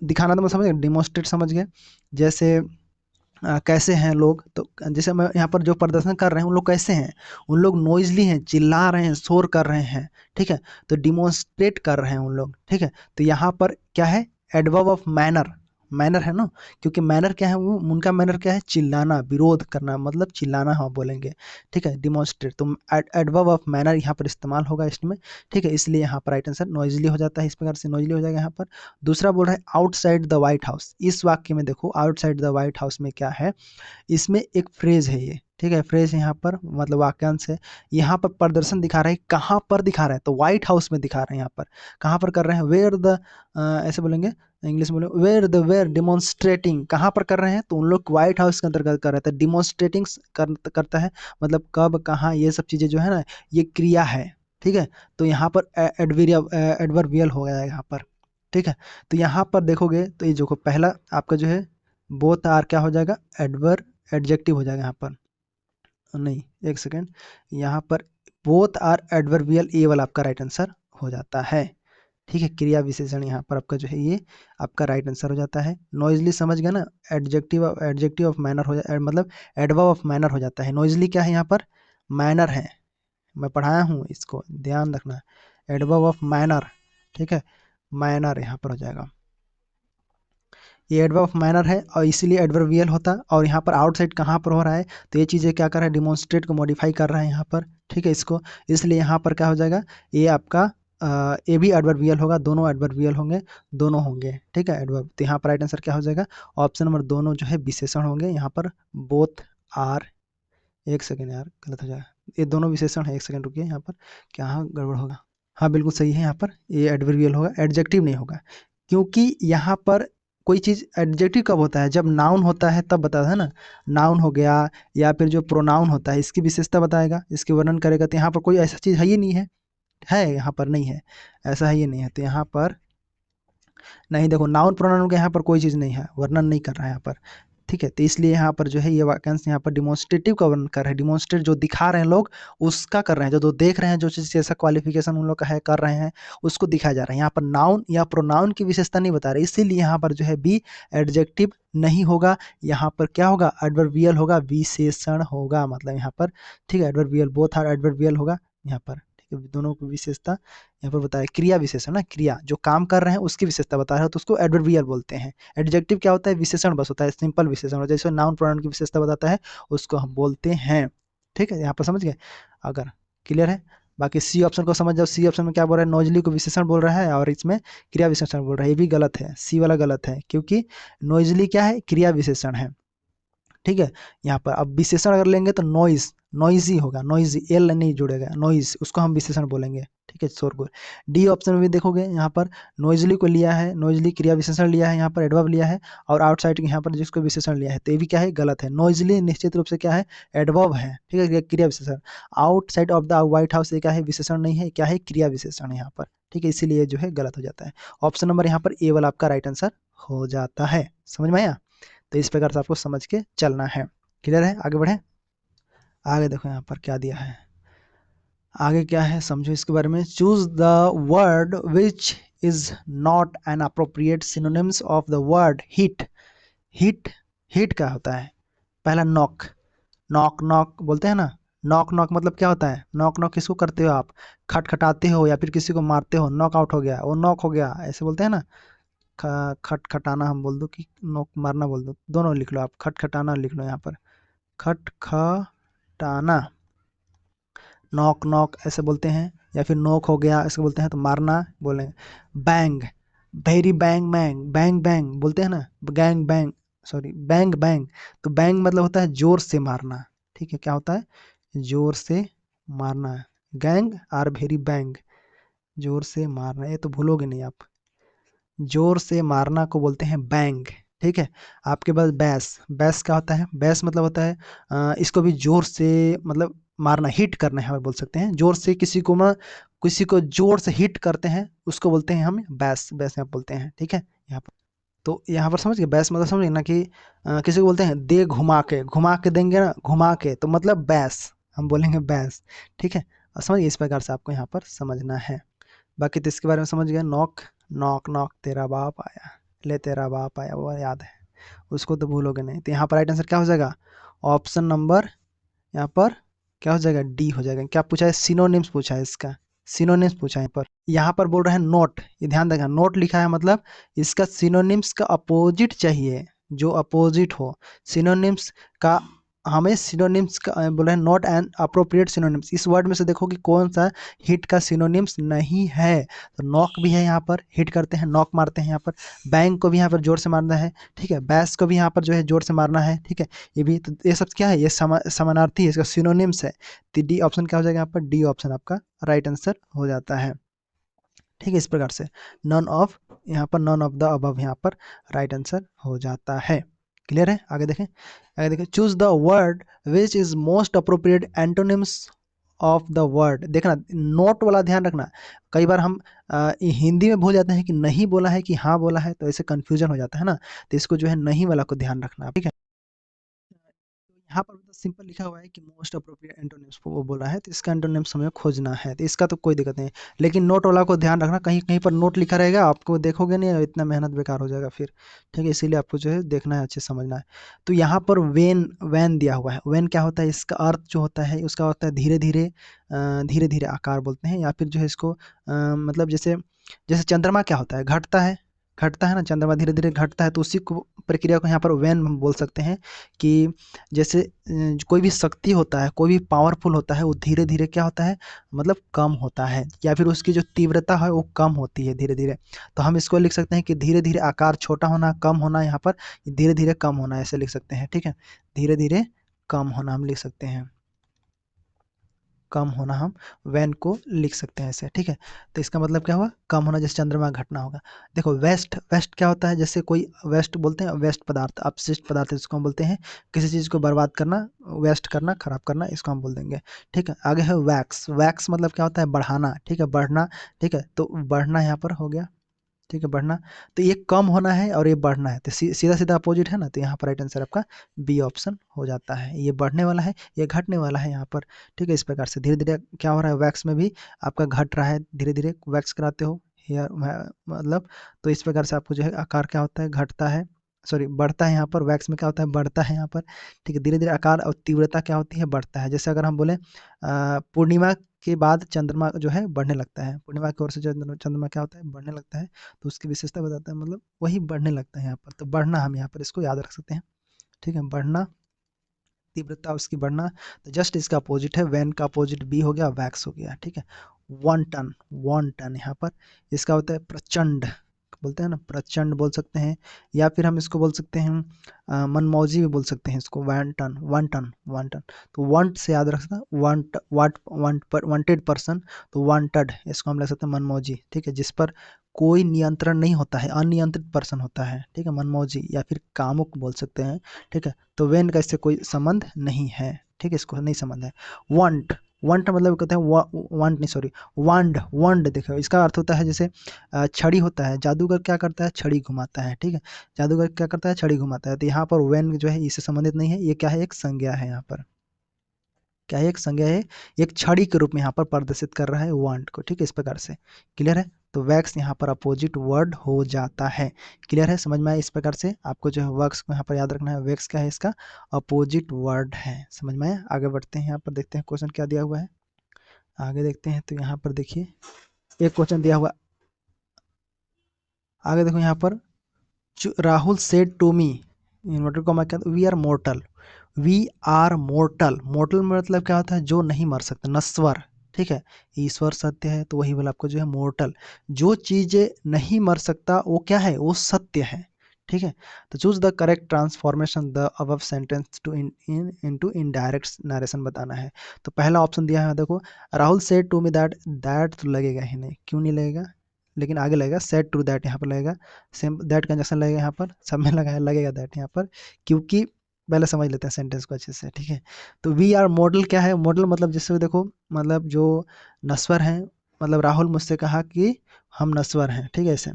दिखाना तो मैं समझ गया, डिमोन्स्ट्रेट समझ गए। जैसे कैसे हैं लोग, तो जैसे मैं यहाँ पर जो प्रदर्शन कर रहे हैं उन लोग कैसे हैं? उन लोग नॉइजली हैं, चिल्ला रहे हैं, शोर कर रहे हैं। ठीक है, तो डिमोन्स्ट्रेट कर रहे हैं उन लोग। ठीक है, तो यहाँ पर क्या है? एडवर्ब ऑफ मैनर, मैनर है ना, क्योंकि मैनर क्या है, वो उनका मैनर क्या है? चिल्लाना, विरोध करना, मतलब चिल्लाना हम बोलेंगे। ठीक है, डिमोन्स्ट्रेट, तो एडवर्ब ऑफ मैनर यहाँ पर इस्तेमाल होगा इसमें। ठीक है, इसलिए यहाँ पर राइट आंसर नॉइजली हो जाता है, इस प्रकार से नॉइजली हो जाएगा यहाँ पर। दूसरा बोल रहा है आउटसाइड द व्हाइट हाउस, इस वाक्य में देखो आउटसाइड द व्हाइट हाउस में क्या है? इसमें एक फ्रेज है ये। ठीक है, फ्रेज यहाँ पर मतलब वाक्यांश है। यहाँ पर प्रदर्शन दिखा रहा है, कहाँ पर दिखा रहा है? तो व्हाइट हाउस में दिखा रहे हैं। यहाँ पर कहाँ पर कर रहे हैं? वेयर द, ऐसे बोलेंगे, इंग्लिश में बोलेंगे वेयर द, वेयर डिमॉन्स्ट्रेटिंग, कहाँ पर कर रहे हैं? तो उन लोग व्हाइट हाउस के अंतर्गत कर रहे थे। डिमॉन्स्ट्रेटिंग करता है, मतलब कब, कहाँ, ये सब चीज़ें जो है ना, ये क्रिया है। ठीक है, तो यहाँ पर एडवर्बियल हो गया है यहाँ पर। ठीक है, तो यहाँ पर देखोगे तो ये जो पहला आपका जो है बोथ आर क्या हो जाएगा? एडजेक्टिव हो जाएगा यहाँ पर, नहीं एक सेकेंड, यहाँ पर बोथ आर एडवर्बियल, ए वाला आपका राइट आंसर हो जाता है। ठीक है, क्रिया विशेषण यहाँ पर आपका जो है ये आपका राइट आंसर हो जाता है। नॉइजली समझ गए ना, एडजेक्टिव ऑफ मैनर हो जाए, मतलब एडवर्ब ऑफ मैनर हो जाता है। नॉइजली क्या है यहाँ पर, मैनर है, मैं पढ़ाया हूँ, इसको ध्यान रखना, एडवर्ब ऑफ मैनर, ठीक है, मैनर यहाँ पर हो जाएगा। ये एडवर्ब ऑफ मैनर है और इसीलिए एडवर्बियल होता है। और यहाँ पर आउटसाइड कहाँ पर हो रहा है, तो ये चीज़ें क्या कर रहा है, डिमॉन्स्ट्रेट को मॉडिफाई कर रहा है यहाँ पर, ठीक है, इसको, इसलिए यहाँ पर क्या हो जाएगा, ये आपका ये भी एडवर्बियल होगा, दोनों एडवर्बियल होंगे, दोनों होंगे, ठीक है, एडवर्ब। तो यहाँ पर राइट आंसर क्या हो जाएगा, ऑप्शन नंबर दोनों जो है विशेषण होंगे यहाँ पर, बोथ आर, एक सेकेंड यार गलत हो जाएगा, ये दोनों विशेषण है, एक सेकेंड रुकिए, यहाँ पर क्या गड़बड़ होगा, हाँ बिल्कुल सही है, यहाँ पर ये एडवर्बियल होगा, एडजेक्टिव नहीं होगा, क्योंकि यहाँ पर कोई चीज़ एडजेक्टिव कब होता है, जब नाउन होता है तब बताता है ना, नाउन हो गया या फिर जो प्रोनाउन होता है इसकी विशेषता बताएगा, इसके वर्णन करेगा। तो यहाँ पर कोई ऐसा चीज़ है ही नहीं है यहाँ पर नहीं है, ऐसा है ये नहीं है, तो यहाँ पर नहीं, देखो नाउन प्रोनाउन का यहाँ पर कोई चीज़ नहीं है, वर्णन नहीं कर रहा है यहाँ पर, ठीक है, तो इसलिए यहाँ पर जो है ये वाक्यांश यहाँ पर डिमॉन्स्ट्रेटिव का वर्णन कर रहे हैं, डिमॉन्स्ट्रेट जो दिखा रहे हैं लोग उसका कर रहे हैं, जो देख रहे हैं, जो चीज़ जैसा क्वालिफिकेशन उन लोग का है कर रहे हैं उसको दिखाया जा रहा है। यहाँ पर नाउन या प्रोनाउन की विशेषता नहीं बता रहे, इसीलिए यहाँ पर जो है बी एडजेक्टिव नहीं होगा, यहाँ पर क्या होगा, एडवर्बियल होगा, विशेषण होगा, मतलब यहाँ पर, ठीक है, एडवर्बियल, बोथ आर एडवर्बियल होगा यहाँ पर, ठीक है, दोनों की विशेषता यहाँ पर बताया, क्रिया विशेषण ना, क्रिया जो काम कर रहे हैं उसकी विशेषता बता रहे हो तो उसको एडवर्बियल बोलते हैं। एडजेक्टिव क्या होता है, विशेषण बस होता है, सिंपल विशेषण, जैसे नाउन प्रोनाउन की विशेषता बताता है उसको हम बोलते हैं, ठीक है, यहाँ पर समझ गए, अगर क्लियर है। बाकी सी ऑप्शन को समझ जाओ, सी ऑप्शन में क्या बोल रहा है, नॉइजली को विशेषण बोल रहा है और इसमें क्रिया विशेषण बोल रहा है, ये भी गलत है, सी वाला गलत है, क्योंकि नॉइजली क्या है, क्रिया विशेषण है, ठीक है। यहाँ पर अब विशेषण अगर लेंगे तो नॉइज, नॉइजी होगा, नॉइजी, एल नहीं जुड़ेगा, नॉइज, उसको हम विशेषण बोलेंगे, ठीक है, शोरगुल। डी ऑप्शन में भी देखोगे यहाँ पर नॉइजली को लिया है, नॉइजली क्रिया विशेषण लिया है, यहाँ पर एडवर्ब लिया है, और आउटसाइड यहाँ पर जिसको विशेषण लिया है, तो ये भी क्या है, गलत है। नॉइजली निश्चित रूप से क्या है, एडवर्ब है, ठीक है, क्रिया विशेषण। Outside of the White house ये क्या है, विशेषण नहीं है, क्या है, क्रिया विशेषण है यहाँ पर, ठीक है, इसीलिए जो है गलत हो जाता है। ऑप्शन नंबर यहाँ पर ए वाला आपका राइट आंसर हो जाता है, समझ में आया। तो इस प्रकार से आपको समझ के चलना है, क्लियर है, आगे बढ़े। आगे देखो यहाँ पर क्या दिया है, आगे क्या है समझो इसके बारे में। Choose the word which is not an appropriate synonyms of the word hit. Hit, hit क्या होता है, पहला नॉक, नॉक नॉक बोलते हैं ना, नॉक नॉक मतलब क्या होता है, नॉक नॉक किसको करते हो आप, खटखटाते हो या फिर किसी को मारते हो, नॉक आउट हो गया, वो नॉक हो गया, ऐसे बोलते हैं ना। खटखटाना हम बोल दो कि नॉक मारना बोल दो, दोनों लिख लो आप, खटखटाना लिख लो यहाँ पर, खटखटाना, नॉक नॉक ऐसे बोलते हैं, या फिर नोक हो गया ऐसे बोलते हैं, तो मारना बोलेंगे। बैंग, भेरी बैंग बैंग, बैंग बैंग बोलते हैं ना, gang bang, sorry bang bang, तो बैंग मतलब होता है जोर से मारना, ठीक है, क्या होता है, जोर से मारना, गैंग और भेरी बैंग, जोर से मारना, ये तो भूलोगे नहीं आप, जोर से मारना को बोलते हैं बैंग, ठीक है। आपके पास बैस, बैस क्या होता है, बैस मतलब होता है इसको भी जोर से मतलब मारना, हिट करना है, बोल सकते हैं जोर से, किसी को ना, किसी को जोर से हिट करते हैं उसको बोलते हैं हम बैस, बैस यहाँ बोलते हैं, ठीक है, यहाँ पर। तो यहाँ पर समझ गए, बैस मतलब समझ गए ना कि किसी को बोलते हैं दे घुमा के, घुमा के देंगे ना, घुमा के, तो मतलब बैस, हम बोलेंगे बैस, ठीक है, और समझिए इस प्रकार से आपको यहाँ पर समझना है। बाकी तो इसके बारे में समझ गए, नॉक, नॉक नॉक तेरा बाप आया, ले तेरा बाप आया, वो याद है, उसको तो भूलोगे नहीं। तो यहाँ पर राइट आंसर क्या हो जाएगा, ऑप्शन नंबर यहाँ पर क्या हो जाएगा, डी हो जाएगा। क्या पूछा है, सिनोनिम्स पूछा है इसका, सिनोनिम्स पूछा है यहाँ पर बोल रहे हैं नोट, ये ध्यान देगा, नोट लिखा है मतलब इसका सिनोनिम्स का अपोजिट चाहिए, जो अपोजिट हो, सिनोनिम्स का, हमें सिनोनिम्स का बोल रहे हैं, नॉट एन अप्रोप्रिएट सिनोनिम्स, इस वर्ड में से देखो कि कौन सा हिट का सिनोनिम्स नहीं है, तो नॉक भी है यहाँ पर, हिट करते हैं, नॉक मारते हैं यहाँ पर, बैंग को भी यहाँ पर जोर से मारना है, ठीक है, बैस को भी यहाँ पर जो है जोर से मारना है, ठीक है, ये भी, तो ये सब क्या है, ये समानार्थी है, इसका सिनोनिम्स है, तो डी ऑप्शन क्या हो जाएगा यहाँ पर, डी ऑप्शन आपका राइट आंसर हो जाता है, ठीक है, इस प्रकार से नन ऑफ, यहाँ पर नन ऑफ द अबव यहाँ पर राइट आंसर हो जाता है, क्लियर है। आगे देखें, आगे देखें, choose the word which is most appropriate antonyms of the word. देखना नोट वाला ध्यान रखना, कई बार हम हिंदी में भूल जाते हैं कि नहीं बोला है कि हाँ बोला है, तो ऐसे कंफ्यूजन हो जाता है ना, तो इसको जो है नहीं वाला को ध्यान रखना, ठीक है। यहाँ पर मतलब सिंपल लिखा हुआ है कि मोस्ट अप्रोप्रिएट एंटोनिम्स वो बोला है, तो इसका एंटोनिम्स हमें खोजना है, तो इसका तो कोई दिक्कत नहीं। लेकिन नोट वाला को ध्यान रखना, कहीं कहीं पर नोट लिखा रहेगा, आपको देखोगे नहीं, इतना मेहनत बेकार हो जाएगा फिर। ठीक है, इसीलिए आपको जो है देखना है, अच्छे से समझना है। तो यहाँ पर वेन वैन दिया हुआ है। वैन क्या होता है, इसका अर्थ जो होता है उसका होता है धीरे धीरे, धीरे धीरे आकार बोलते हैं, या फिर जो है इसको मतलब जैसे जैसे चंद्रमा क्या होता है, घटता है, घटता है ना, चंद्रमा धीरे धीरे घटता है, तो उसी को प्रक्रिया को यहाँ पर वैन हम बोल सकते हैं। कि जैसे कोई भी शक्ति होता है, कोई भी पावरफुल होता है, वो धीरे धीरे क्या होता है, मतलब कम होता है, या फिर उसकी जो तीव्रता है वो कम होती है धीरे धीरे। तो हम इसको लिख सकते हैं कि धीरे धीरे आकार छोटा होना, कम होना, यहाँ पर धीरे धीरे कम होना, ऐसे लिख सकते हैं। ठीक है, धीरे धीरे कम होना हम लिख सकते हैं, कम होना हम वैन को लिख सकते हैं ऐसे। ठीक है, तो इसका मतलब क्या हुआ, कम होना, जैसे चंद्रमा घटना होगा। देखो वेस्ट, वेस्ट क्या होता है, जैसे कोई वेस्ट बोलते हैं, वेस्ट पदार्थ, अपशिष्ट पदार्थ जिसको हम बोलते हैं, किसी चीज़ को बर्बाद करना, वेस्ट करना, खराब करना, इसको हम बोल देंगे। ठीक है, आगे है वैक्स। वैक्स मतलब क्या होता है, बढ़ाना। ठीक है, बढ़ना। ठीक है, तो बढ़ना यहाँ पर हो गया। ठीक है, बढ़ना। तो ये कम होना है और ये बढ़ना है, तो सीधा सीधा अपोजिट है ना, तो यहाँ पर राइट आंसर आपका बी ऑप्शन हो जाता है। ये बढ़ने वाला है, ये घटने वाला है यहाँ पर। ठीक है, इस प्रकार से धीरे धीरे क्या हो रहा है, वैक्स में भी आपका घट रहा है, धीरे धीरे वैक्स कराते हो हेयर मतलब। तो इस प्रकार से आपको जो है आकार क्या होता है, घटता है, सॉरी बढ़ता है, यहाँ पर वैक्स में क्या होता है, बढ़ता है यहाँ पर। ठीक है, धीरे धीरे आकार और तीव्रता क्या होती है, बढ़ता है। जैसे अगर हम बोले पूर्णिमा के बाद चंद्रमा जो है बढ़ने लगता है, पूर्णिमा की ओर से चंद्रमा क्या होता है, बढ़ने लगता है, तो उसकी विशेषता बताता है, मतलब वही बढ़ने लगता है यहाँ पर। तो बढ़ना हम यहाँ पर इसको याद रख सकते हैं। ठीक है, बढ़ना, तीव्रता उसकी बढ़ना। तो जस्ट इसका अपोजिट है, वैन का अपोजिट बी हो गया, वैक्स हो गया। ठीक है, वन टन, वन टन यहाँ पर इसका होता है प्रचंड, बोलते हैं ना, प्रचंड बोल सकते हैं, या फिर हम इसको बोल सकते हैं मनमौजी भी बोल सकते हैं इसको, one ton, one ton, one ton. तो वांट से याद रख सकते हैं, वांट, वाट, वांट पर, वांटेड पर्सन, तो वांटेड, इसको हम ले सकते हैं मनमौजी। ठीक है, जिस पर कोई नियंत्रण नहीं होता है, अनियंत्रित पर्सन होता है। ठीक है, मनमौजी, या फिर कामुक बोल सकते हैं। ठीक है, तो वेन का इससे कोई संबंध नहीं है। ठीक है, इसको नहीं संबंध है। वांट, वांट मतलब कहते हैं वांट नहीं, सॉरी, वांड, वांड देखो इसका अर्थ होता है, जैसे छड़ी होता है, जादूगर क्या करता है, छड़ी घुमाता है। ठीक है, जादूगर क्या करता है, छड़ी घुमाता है। तो यहाँ पर वेन जो है इससे संबंधित नहीं है, ये क्या है, एक संज्ञा है यहाँ पर, क्या है, एक संज्ञा है, एक छड़ी के रूप में यहाँ पर प्रदर्शित कर रहा है वांट को। ठीक है, इस प्रकार से क्लियर है। तो वैक्स यहाँ पर अपोजिट वर्ड हो जाता है। क्लियर है, समझ में आया। इस प्रकार से आपको जो है वैक्स को यहाँ पर याद रखना है, वैक्स क्या है, इसका अपोजिट वर्ड है। समझ में आया। आगे बढ़ते हैं, यहाँ पर देखते हैं क्वेश्चन क्या दिया हुआ है, आगे देखते हैं। तो यहाँ पर देखिए एक क्वेश्चन दिया हुआ, आगे देखो यहाँ पर, Rahul said to me, inverted comma क्या, we are mortal, we are mortal. Mortal मतलब क्या होता है, जो नहीं मर सकता, नश्वर। ठीक है, ईश्वर सत्य है, तो वही बोला आपको जो है मोर्टल, जो चीजें नहीं मर सकता वो क्या है, वो सत्य है। ठीक है, तो choose the correct transformation the above sentence to into indirect narration बताना है। तो पहला ऑप्शन दिया है देखो, Rahul said to me that, that तो लगेगा ही नहीं, क्यों नहीं लगेगा, लेकिन आगे लगेगा सेड टू दैट, यहाँ पर लगेगा सेम, दैट कंजक्शन लगेगा यहाँ पर, सब में लगा लगेगा दैट यहाँ पर, क्योंकि पहले समझ लेते हैं सेंटेंस को अच्छे से। ठीक है, तो वी आर मॉडल क्या है, मॉडल मतलब जैसे देखो, मतलब जो नश्वर हैं, मतलब राहुल मुझसे कहा कि हम नश्वर हैं। ठीक है, ऐसे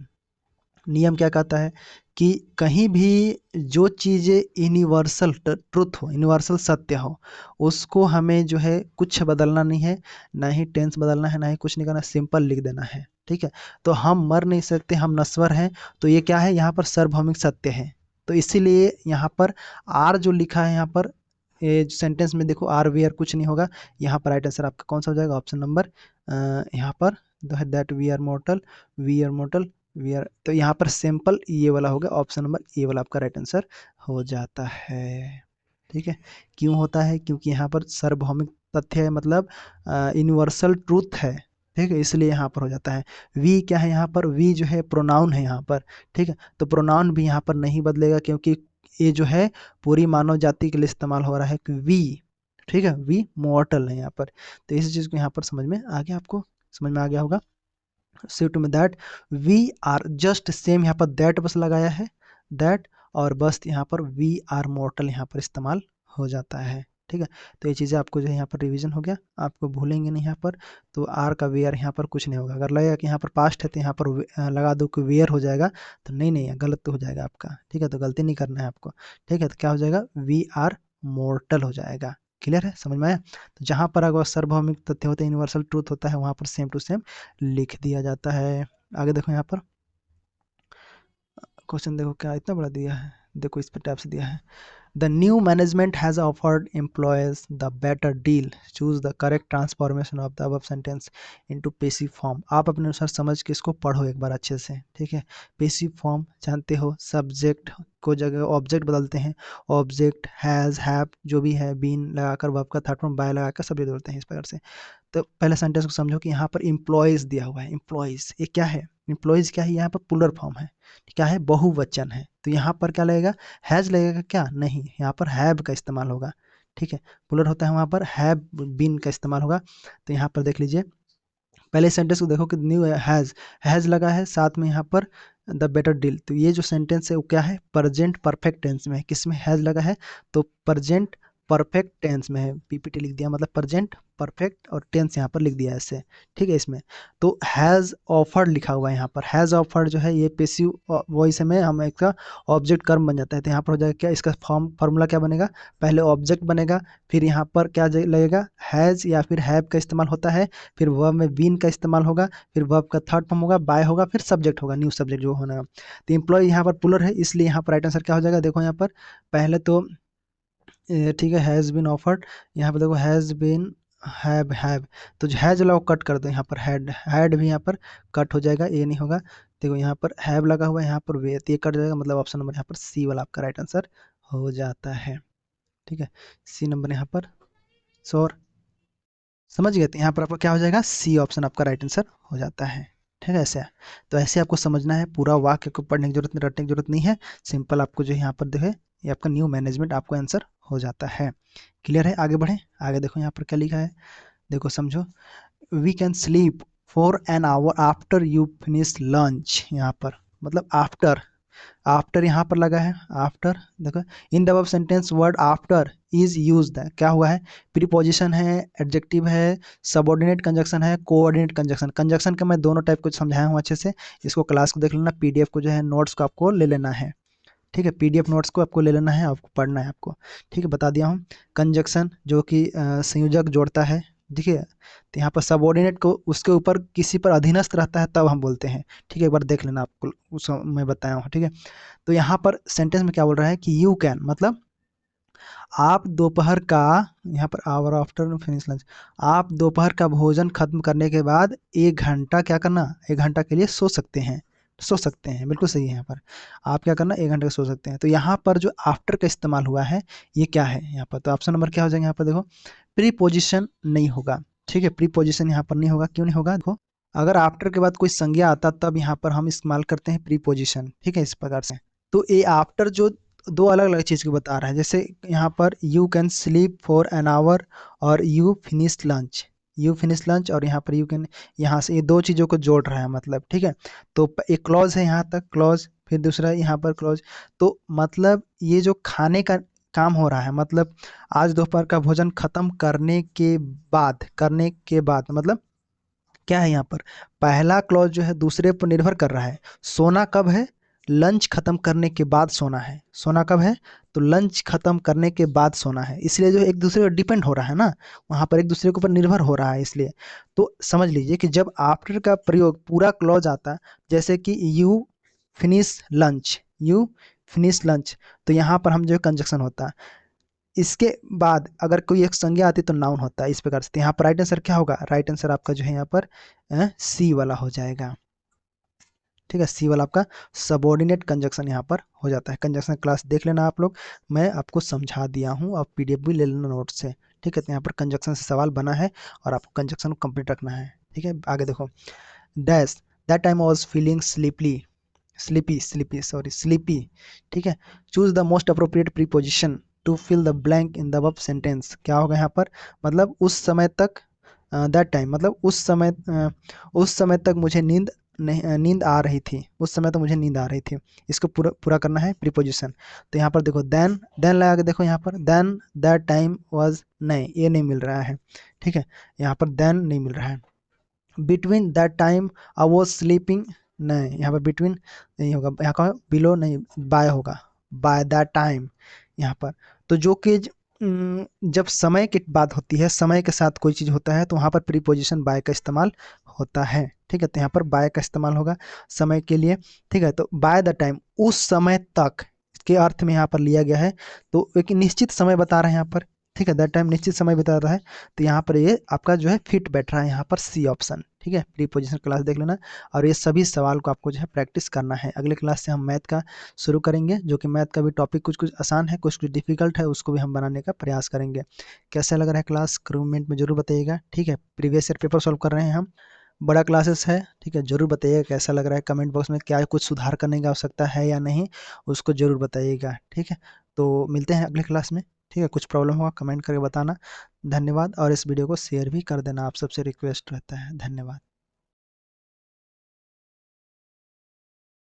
नियम क्या कहता है कि कहीं भी जो चीज़ें यूनिवर्सल ट्रुथ हो, यूनिवर्सल सत्य हो, उसको हमें जो है कुछ बदलना नहीं है, ना ही टेंस बदलना है, ना ही कुछ नहीं करना, सिंपल लिख देना है। ठीक है, तो हम मर नहीं सकते, हम नश्वर हैं, तो ये क्या है, यहाँ पर सार्वभौमिक सत्य है। तो इसीलिए यहाँ पर आर जो लिखा है यहाँ पर, ये सेंटेंस में देखो आर वी आर कुछ नहीं होगा, यहाँ पर राइट आंसर आपका कौन सा हो जाएगा, ऑप्शन नंबर यहाँ पर that we are mortal, we are mortal, we are, तो यहाँ पर सिंपल ये वाला होगा, ऑप्शन नंबर ए वाला आपका राइट आंसर हो जाता है। ठीक है, क्यों होता है, क्योंकि यहाँ पर सार्वभौमिक तथ्य है, मतलब यूनिवर्सल ट्रूथ है। ठीक है, इसलिए यहाँ पर हो जाता है। वी क्या है, यहाँ पर वी जो है प्रोनाउन है यहाँ पर। ठीक है, तो प्रोनाउन भी यहाँ पर नहीं बदलेगा, क्योंकि ये जो है पूरी मानव जाति के लिए इस्तेमाल हो रहा है कि वी। ठीक है, वी मॉर्टल है यहाँ पर। तो इस चीज़ को यहाँ पर समझ में आ गया, आपको समझ में आ गया होगा। शिफ्ट में that, we are, just same यहाँ पर दैट बस लगाया है, दैट, और बस यहाँ पर वी आर मॉर्टल यहाँ पर इस्तेमाल हो जाता है। ठीक है, तो ये चीज़ें आपको जो है यहाँ पर रिवीजन हो गया, आपको भूलेंगे नहीं यहाँ पर। तो आर का वेयर यहाँ पर कुछ नहीं होगा, अगर लगेगा कि यहाँ पर पास्ट है तो यहाँ पर लगा दो कि वेयर हो जाएगा, तो नहीं नहीं गलत तो हो जाएगा आपका। ठीक है, तो गलती नहीं करना है आपको। ठीक है, तो क्या हो जाएगा, वी आर मोर्टल हो जाएगा। क्लियर है, समझ में आया? तो जहाँ पर अगर सार्वभौमिक तथ्य होते हैं, यूनिवर्सल ट्रूथ होता है, वहाँ पर सेम टू सेम लिख दिया जाता है। आगे देखो यहाँ पर क्वेश्चन देखो क्या इतना बड़ा दिया है, देखो इस पर टैप से दिया है। The new management has offered employees the better deal. Choose the correct transformation of the above sentence into passive form. आप अपने अनुसार समझ के इसको पढ़ो एक बार अच्छे से, ठीक है। पेसिव फॉर्म जानते हो, सब्जेक्ट को जगह ऑब्जेक्ट बदलते हैं, ऑब्जेक्ट हैज़ हैव जो भी है, बीन लगाकर वर्ब का थर्ड फॉर्म बाय लगाकर सब्जेक्ट बदलते हैं इस प्रकार से। तो पहले सेंटेंस को समझो कि यहाँ पर इम्प्लॉयज़ दिया हुआ है। इम्प्लॉयज़ ये क्या है? इम्प्लॉयज़ क्या है? यहाँ पर प्लूरल फॉर्म है, क्या है? बहुवचन है। तो यहाँ पर क्या लगेगा? हैज़ लगेगा क्या? नहीं, यहाँ पर हैव का इस्तेमाल होगा, ठीक है। प्लूरल होता है, वहाँ पर हैव बीन का इस्तेमाल होगा। तो यहाँ पर देख लीजिए, पहले सेंटेंस को देखो कि न्यू हैज़ लगा है, साथ में यहाँ पर द बेटर डील। तो ये जो सेंटेंस है वो क्या है? प्रेजेंट परफेक्ट टेंस में है। किस में हैज़ लगा है? तो प्रेजेंट परफेक्ट टेंस में है। पीपीटी लिख दिया, मतलब प्रेजेंट परफेक्ट और टेंस यहाँ पर लिख दिया है ऐसे, ठीक है। इसमें तो हैज़ ऑफर्ड लिखा हुआ है, यहाँ पर हैज़ ऑफर्ड जो है ये पेसिव वॉइस में हम इसका ऑब्जेक्ट कर्म बन जाता है। तो यहाँ पर हो जाएगा क्या? इसका फॉर्मूला क्या बनेगा? पहले ऑब्जेक्ट बनेगा, फिर यहाँ पर क्या लगेगा? हैज़ या फिर हैव का इस्तेमाल होता है, फिर वर्ब में बीन का इस्तेमाल होगा, फिर वर्ब का थर्ड फॉर्म होगा, बाय होगा, फिर सब्जेक्ट होगा, न्यू सब्जेक्ट जो होना है। तो एम्प्लॉय यहाँ पर प्लूरल है, इसलिए यहाँ पर राइट आंसर क्या हो जाएगा? देखो यहाँ पर पहले तो ठीक है, हैज़ बीन ऑफर्ड, यहाँ पर देखो हैज़ बीन हैव, तो जो हैज़ लगा कट कर दो, यहाँ पर हैड भी यहाँ पर कट हो जाएगा, ये नहीं होगा। देखो यहाँ पर हैव लगा हुआ है, यहाँ पर वे, तो ये कट जाएगा, मतलब ऑप्शन नंबर यहाँ पर सी वाला आपका राइट आंसर हो जाता है, ठीक है। सी नंबर यहाँ पर श्योर, समझ गए? तो यहाँ पर आपका क्या हो जाएगा? सी ऑप्शन आपका राइट आंसर हो जाता है, ठीक है। ऐसे तो ऐसे आपको समझना है, पूरा वाक्य को पढ़ने की जरूरत नहीं, रटने की जरूरत नहीं है। सिंपल आपको जो यहाँ पर जो है ये आपका न्यू मैनेजमेंट आपको आंसर हो जाता है। क्लियर है? आगे बढ़ें। आगे देखो यहाँ पर क्या लिखा है, देखो समझो। We can sleep for an hour after you finish lunch. यहाँ पर मतलब आफ्टर, आफ्टर यहाँ पर लगा है, आफ्टर देखो इन the above sentence word after is used है, क्या हुआ है? प्रीपोजिशन है, एडजेक्टिव है, सबऑर्डिनेट कंजक्शन है, कोऑर्डिनेट कंजक्शन। कंजक्शन का मैं दोनों टाइप को समझाया हूँ अच्छे से, इसको क्लास को देख लेना, पीडीएफ को जो है नोट्स को आपको ले लेना है, ठीक है। पीडीएफ नोट्स को आपको ले लेना है, आपको पढ़ना है आपको, ठीक है। बता दिया हूँ कंजक्शन जो कि संयोजक जोड़ता है, देखिए। तो यहाँ पर सबऑर्डिनेट को उसके ऊपर किसी पर अधीनस्थ रहता है तब हम बोलते हैं, ठीक है। एक बार देख लेना, आपको उस मैं बताया हूँ, ठीक है। तो यहाँ पर सेंटेंस में क्या बोल रहा है कि यू कैन, मतलब आप दोपहर का, यहाँ per hour after finish lunch, आप दोपहर का भोजन खत्म करने के बाद 1 घंटा क्या करना? 1 घंटा के लिए सो सकते हैं, सो सकते हैं, बिल्कुल सही है। यहाँ पर आप क्या करना? 1 घंटे का सो सकते हैं। तो यहाँ पर जो आफ्टर का इस्तेमाल हुआ है ये क्या है यहाँ पर? तो ऑप्शन नंबर क्या हो जाएगा? यहाँ पर देखो प्रीपोजिशन नहीं होगा, ठीक है। प्रीपोजिशन यहाँ पर नहीं होगा, क्यों नहीं होगा? देखो अगर आफ्टर के बाद कोई संज्ञा आता तब यहाँ पर हम इस्तेमाल करते हैं प्रीपोजिशन, ठीक है, इस प्रकार से। तो ये आफ्टर जो दो अलग अलग चीज़ को बता रहा है, जैसे यहाँ पर you can sleep for an hour और you finish lunch, you finish lunch और यहाँ पर यू कैन, यहाँ से ये दो चीज़ों को जोड़ रहा है, मतलब ठीक है। तो एक क्लॉज है यहाँ तक क्लॉज, फिर दूसरा यहाँ पर क्लॉज। तो मतलब ये जो खाने का काम हो रहा है, मतलब आज दोपहर का भोजन खत्म करने के बाद, करने के बाद मतलब क्या है यहाँ पर? पहला क्लॉज जो है दूसरे पर निर्भर कर रहा है। सोना कब है? लंच खत्म करने के बाद सोना है। सोना कब है? तो लंच खत्म करने के बाद सोना है। इसलिए जो एक दूसरे पर डिपेंड हो रहा है ना, वहाँ पर एक दूसरे के ऊपर निर्भर हो रहा है, इसलिए। तो समझ लीजिए कि जब आफ्टर का प्रयोग पूरा क्लॉज आता, जैसे कि you finish lunch, you finish lunch, तो यहाँ पर हम जो है कंजक्शन होता है। इसके बाद अगर कोई एक संज्ञा आती तो नाउन होता है, इस प्रकार से। तो यहाँ पर राइट आंसर क्या होगा? राइट आंसर आपका जो है यहाँ पर सी वाला हो जाएगा, ठीक है। सी वाला आपका सबऑर्डिनेट कंजक्शन यहाँ पर हो जाता है। कंजक्शन क्लास देख लेना आप लोग, मैं आपको समझा दिया हूँ, आप पीडीएफ भी ले लेना नोट से, ठीक है। तो यहाँ पर कंजक्शन से सवाल बना है और आपको कंजक्शन को कंप्लीट रखना है, ठीक है। आगे देखो, dash that time was feeling sleepily, sleepy sorry sleepy, ठीक है। Choose the most appropriate preposition to fill the blank in the above sentence. क्या होगा यहाँ पर? मतलब उस समय तक, दैट टाइम मतलब उस समय तक मुझे नींद नहीं, नींद आ रही थी, उस समय तो मुझे नींद आ रही थी। इसको पूरा पूरा करना है प्रीपोजिशन। तो यहाँ पर देखो देन लगा के देखो, यहाँ पर देन दैट टाइम वाज, नहीं ये नहीं मिल रहा है, ठीक है। यहाँ पर देन नहीं मिल रहा है। Between that time I was sleeping, नहीं यहाँ पर बिटवीन नहीं होगा, यहाँ का बिलो नहीं, बाय होगा, बाय दैट टाइम यहाँ पर। तो जो कि जब समय की बात होती है, समय के साथ कोई चीज़ होता है तो वहाँ पर प्रीपोजिशन बाय का इस्तेमाल होता है। ठीक है, तो यहाँ पर बाय का इस्तेमाल होगा समय के लिए। ठीक है, तो बाय द टाइम, उस समय तक के अर्थ में यहाँ पर लिया गया है, तो एक निश्चित समय बता रहे हैं यहाँ पर। ठीक है, दैट टाइम निश्चित समय बता रहा है, तो यहाँ पर ये आपका जो है फिट बैठ रहा है यहाँ पर सी ऑप्शन। ठीक है, प्रीपोजिशन क्लास देख लेना, और ये सभी सवाल को आपको जो है प्रैक्टिस करना है। अगले क्लास से हम मैथ का शुरू करेंगे, जो कि मैथ का भी टॉपिक कुछ कुछ आसान है, कुछ कुछ डिफिकल्ट है, उसको भी हम बनाने का प्रयास करेंगे। कैसा लग रहा है क्लास, कमेंट में जरूर बताइएगा। ठीक है, प्रीवियस ईयर पेपर सॉल्व कर रहे हैं हम, बड़ा क्लासेस है। ठीक है, जरूर बताइएगा कैसा लग रहा है, कमेंट बॉक्स में क्या कुछ सुधार करने की आवश्यकता है या नहीं, उसको जरूर बताइएगा। ठीक है, तो मिलते हैं अगले क्लास में। ठीक है, कुछ प्रॉब्लम होगा कमेंट करके बताना। धन्यवाद, और इस वीडियो को शेयर भी कर देना, आप सबसे रिक्वेस्ट रहता है। धन्यवाद।